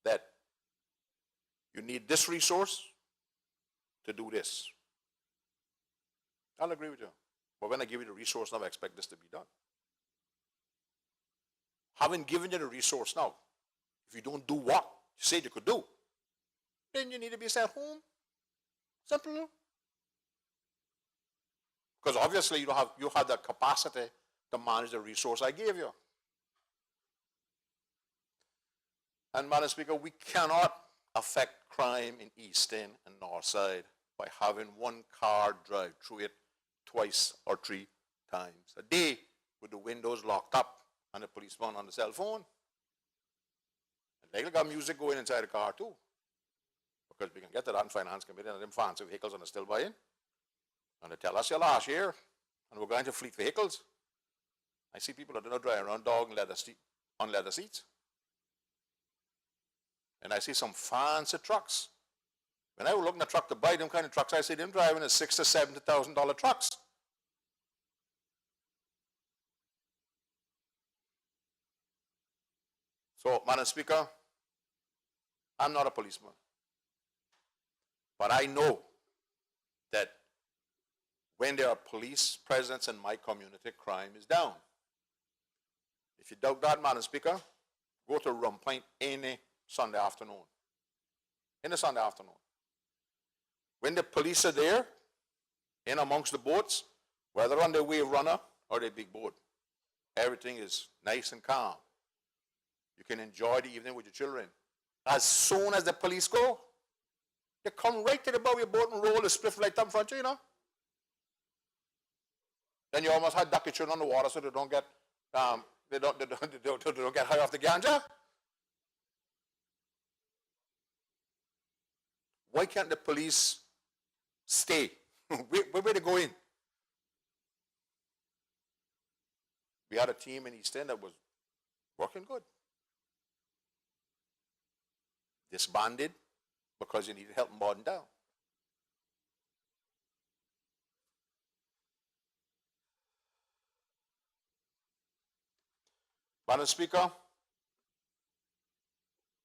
that you need this resource to do this, I'll agree with you. But when I give you the resource now, I expect this to be done. Having given you the resource now, if you don't do what you said you could do, then you need to be sent home. Simple. Because obviously you have the capacity to manage the resource I gave you. And Madam Speaker, we cannot affect crime in East End and North Side by having one car drive through it twice or 3 times a day with the windows locked up and the policeman on the cell phone. And they got music going inside the car too. Because we can get to that in Finance Committee and them fancy vehicles and they're still buying. And they tell us here last year, and we're going to fleet vehicles. I see people that are not driving around dog and on leather seats. And I see some fancy trucks. When I was looking at a truck to buy them kind of trucks, I see them driving a $60,000 to $70,000 trucks. So, Madam Speaker, I'm not a policeman. But I know that when there are police presence in my community, crime is down. If you doubt that, Madam Speaker, go to Rum Point any Sunday afternoon. Any Sunday afternoon. When the police are there, in amongst the boats, whether on their wave runner or their big boat, everything is nice and calm. You can enjoy the evening with your children. As soon as the police go, they come right to the bow of your boat and roll the spliff right up in front of you, you know. Then you almost had duck your children on the water so they don't get they don't get high off the ganja. Why can't the police stay? Where they go in? We had a team in East End that was working good. Disbanded because you needed help in Borden down. Madam Speaker,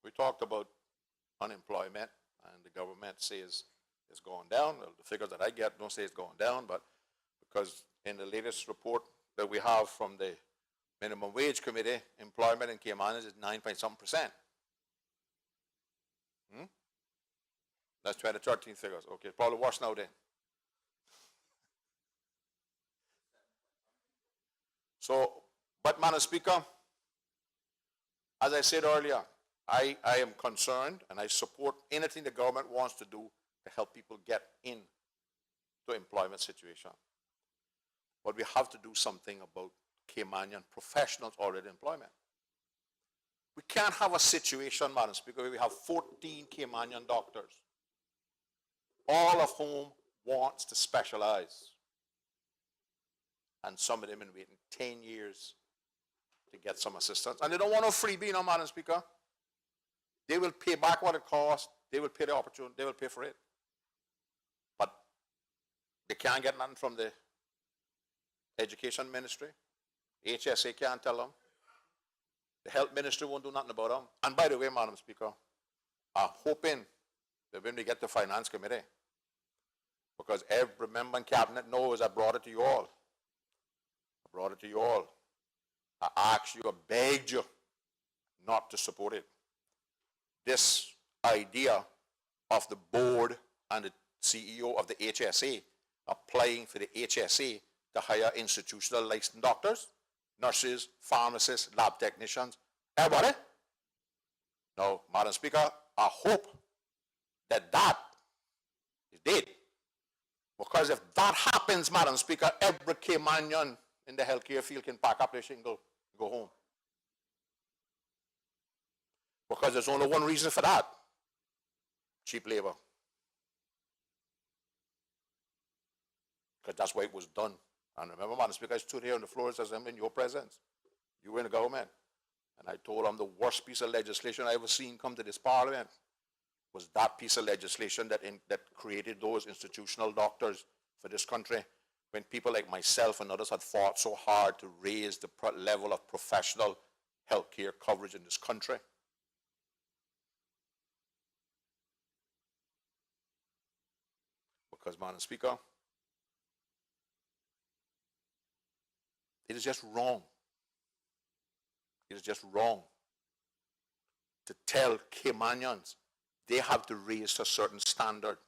we talked about unemployment, and the government says it's going down. Well, the figures that I get don't say it's going down, but because in the latest report that we have from the Minimum Wage Committee, employment in Cayman is 9-point-something%. That's 2013 figures. Okay, probably worse now then. So, but Madam Speaker, as I said earlier, I am concerned and I support anything the government wants to do to help people get in to employment situation. But we have to do something about Caymanian professionals already in employment. We can't have a situation, Madam Speaker, where we have 14 Caymanian doctors, all of whom wants to specialize. And some of them have been waiting 10 years to get some assistance. And they don't want no freebie, you know, Madam Speaker. They will pay back what it costs. They will pay the opportunity. They will pay for it. But they can't get nothing from the Education Ministry. HSA can't tell them. The Health Ministry won't do nothing about them. And by the way, Madam Speaker, I'm hoping that when we get to Finance Committee, because every member in Cabinet knows I brought it to you all. I brought it to you all. I asked you, I begged you not to support it. This idea of the board and the CEO of the HSA applying for the HSA to hire institutional licensed doctors, nurses, pharmacists, lab technicians, everybody. Now, Madam Speaker, I hope that that is dead. Because if that happens, Madam Speaker, every Caymanian in the healthcare field can pack up their shit and go home. Because there's only one reason for that: cheap labor. Because that's why it was done. And remember, Madam Speaker, I stood here on the floor as I'm in your presence. You were in the government. And I told them the worst piece of legislation I ever seen come to this parliament was that piece of legislation that created those institutional doctors for this country, when people like myself and others had fought so hard to raise the level of professional health care coverage in this country. Because, Madam Speaker, it is just wrong. It is just wrong to tell Caymanians they have to raise to a certain standard.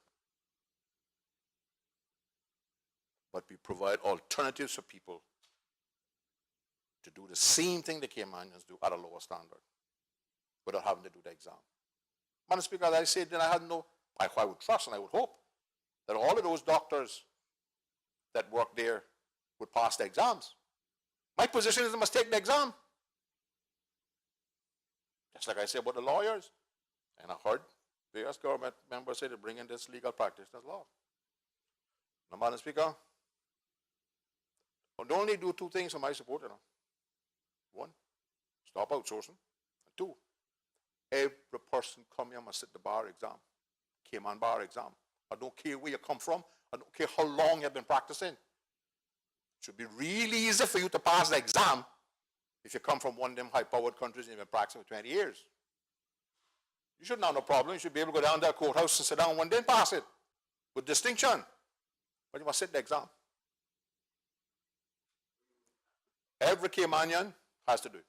But we provide alternatives for people to do the same thing the Caymanians do at a lower standard without having to do the exam. Madam Speaker, as I said, then I would trust and I would hope that all of those doctors that work there would pass the exams. My position is they must take the exam. Just like I said about the lawyers. And I heard various government members say to bring in this legal practice as law. Now, Madam Speaker, I only do two things for my support. One, stop outsourcing. And two, every person come here must sit the bar exam, Cayman bar exam. I don't care where you come from. I don't care how long you've been practicing. It should be really easy for you to pass the exam if you come from one of them high-powered countries and you've been practicing for 20 years. You shouldn't have no problem. You should be able to go down to the courthouse and sit down one day and pass it with distinction. But you must sit the exam. Every Caymanian has to do it.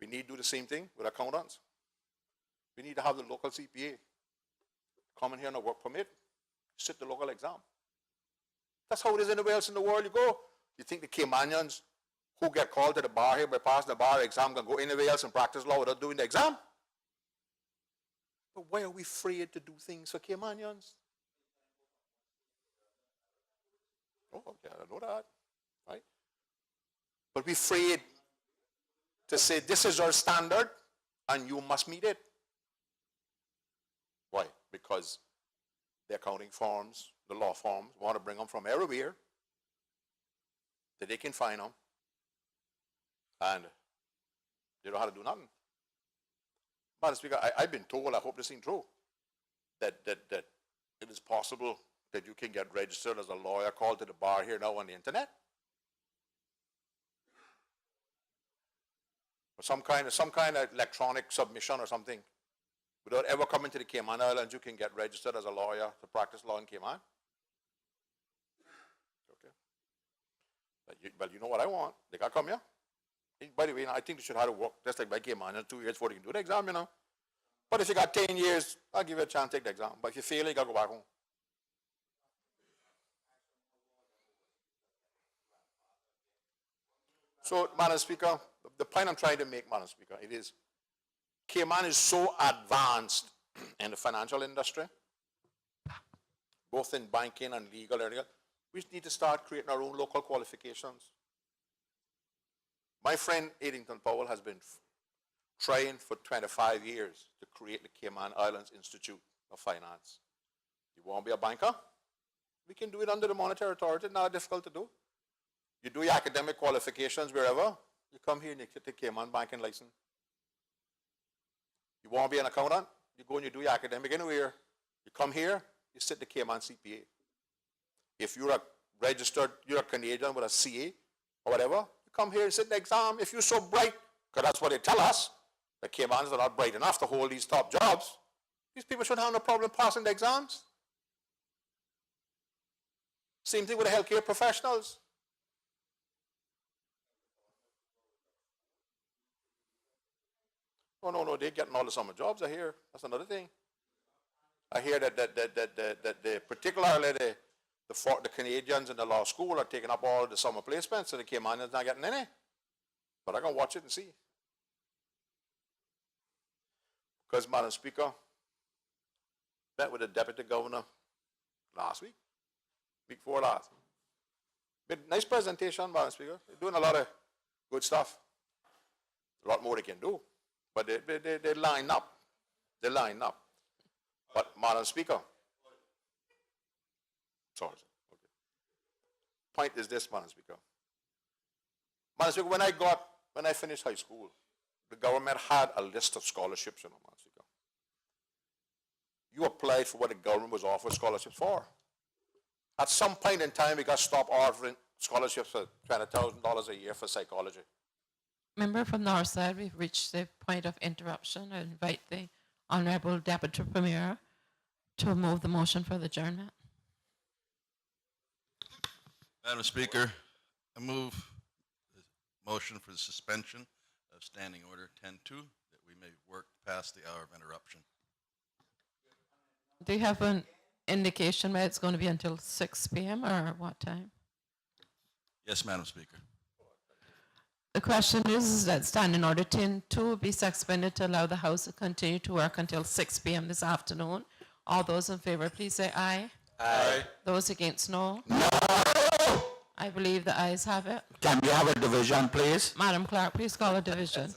We need to do the same thing with accountants. We need to have the local CPA come in here on a work permit, sit the local exam. That's how it is anywhere else in the world you go. You think the Caymanians who get called to the bar here by passing the bar exam can go anywhere else and practice law without doing the exam? But why are we afraid to do things for Caymanians? Oh, yeah, I know that, right? But we're afraid to say this is our standard and you must meet it. Why? Because the accounting firms, the law firms, want to bring them from everywhere that they can find them, and they don't know how to do nothing. Madam Speaker, I've been told, I hope this ain't true, that it is possible that you can get registered as a lawyer called to the bar here now on the internet. Or some kind of electronic submission or something. Without ever coming to the Cayman Islands, you can get registered as a lawyer to practice law in Cayman. Okay. But you know what I want? They got to come here. By the way, I think they should have to work just like by Cayman, 2 years before they can do the exam, But if you got 10 years, I'll give you a chance to take the exam. But if you fail, you got to go back home. So, Madam Speaker, the point I'm trying to make, Madam Speaker, it is Cayman is so advanced in the financial industry, both in banking and legal area, we need to start creating our own local qualifications. My friend Eddington Powell has been trying for 25 years to create the Cayman Islands Institute of Finance. You want to be a banker? We can do it under the Monetary Authority, not difficult to do. You do your academic qualifications wherever, you come here and you get the Cayman banking license. You want to be an accountant? You go and you do your academic anywhere. You come here, you sit the Cayman CPA. If you're a registered, you're a Canadian with a CA or whatever, you come here and sit the exam. If you're so bright, because that's what they tell us, the Caymans are not bright enough to hold these top jobs, these people shouldn't have no problem passing the exams. Same thing with the healthcare professionals. Oh, no, they're getting all the summer jobs, I hear. That's another thing. I hear that particularly the Canadians in the law school are taking up all the summer placements, so the Caymanians not getting any. But I'm going to watch it and see. Because, Madam Speaker, met with the Deputy Governor last week before last. Nice presentation, Madam Speaker. They're doing a lot of good stuff. A lot more they can do. But they line up. They line up. But Madam Speaker. Sorry. Okay. Point is this, Madam Speaker. Madam Speaker, when I finished high school, the government had a list of scholarships, Madam Speaker. You applied for what the government was offering scholarships for. At some point in time, we got to stop offering scholarships for $20,000 a year for psychology. Member from the North Side, we've reached the point of interruption. I invite the Honourable Deputy Premier to move the motion for the adjournment. Madam Speaker, I move the motion for the suspension of Standing Order 10-2 that we may work past the hour of interruption. Do you have an indication whether it's going to be until 6 p.m. or what time? Yes, Madam Speaker. The question is that Standing Order 10-2 be suspended to allow the House to continue to work until 6 p.m. this afternoon. All those in favor, please say aye. Aye. Those against, no. No! I believe the ayes have it. Can we have a division, please? Madam Clerk, please call a division.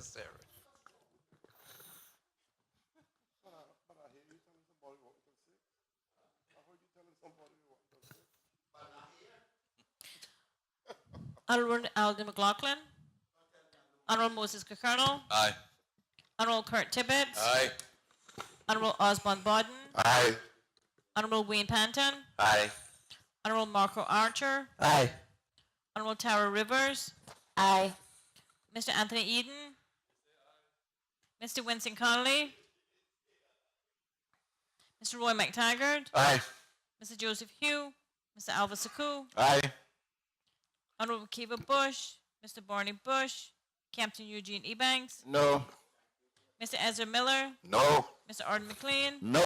Honourable Alden McLaughlin. Honourable Moses Colonel. Aye. Honourable Kurt Tibbetts. Aye. Honourable Osborne Bodden. Aye. Honourable Wayne Panton. Aye. Honourable Marco Archer. Aye. Honourable Tara Rivers. Aye. Mr. Anthony Eden. Mr. Winston Connolly. Mr. Roy McTaggart. Aye. Mr. Joseph Hugh. Mr. Alva Saku. Aye. Honourable Kiva Bush. Mr. Barney Bush. Captain Eugene Ebanks. No. Mr. Ezra Miller. No. Mr. Arden McLean. No.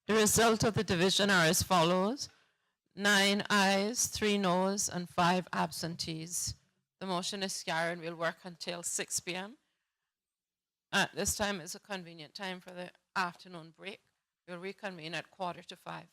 The result of the division are as follows: 9 ayes, 3 noes, and 5 absentees. The motion is carried. We'll work until 6 p.m. At this time is a convenient time for the afternoon break. We'll reconvene at 4:45.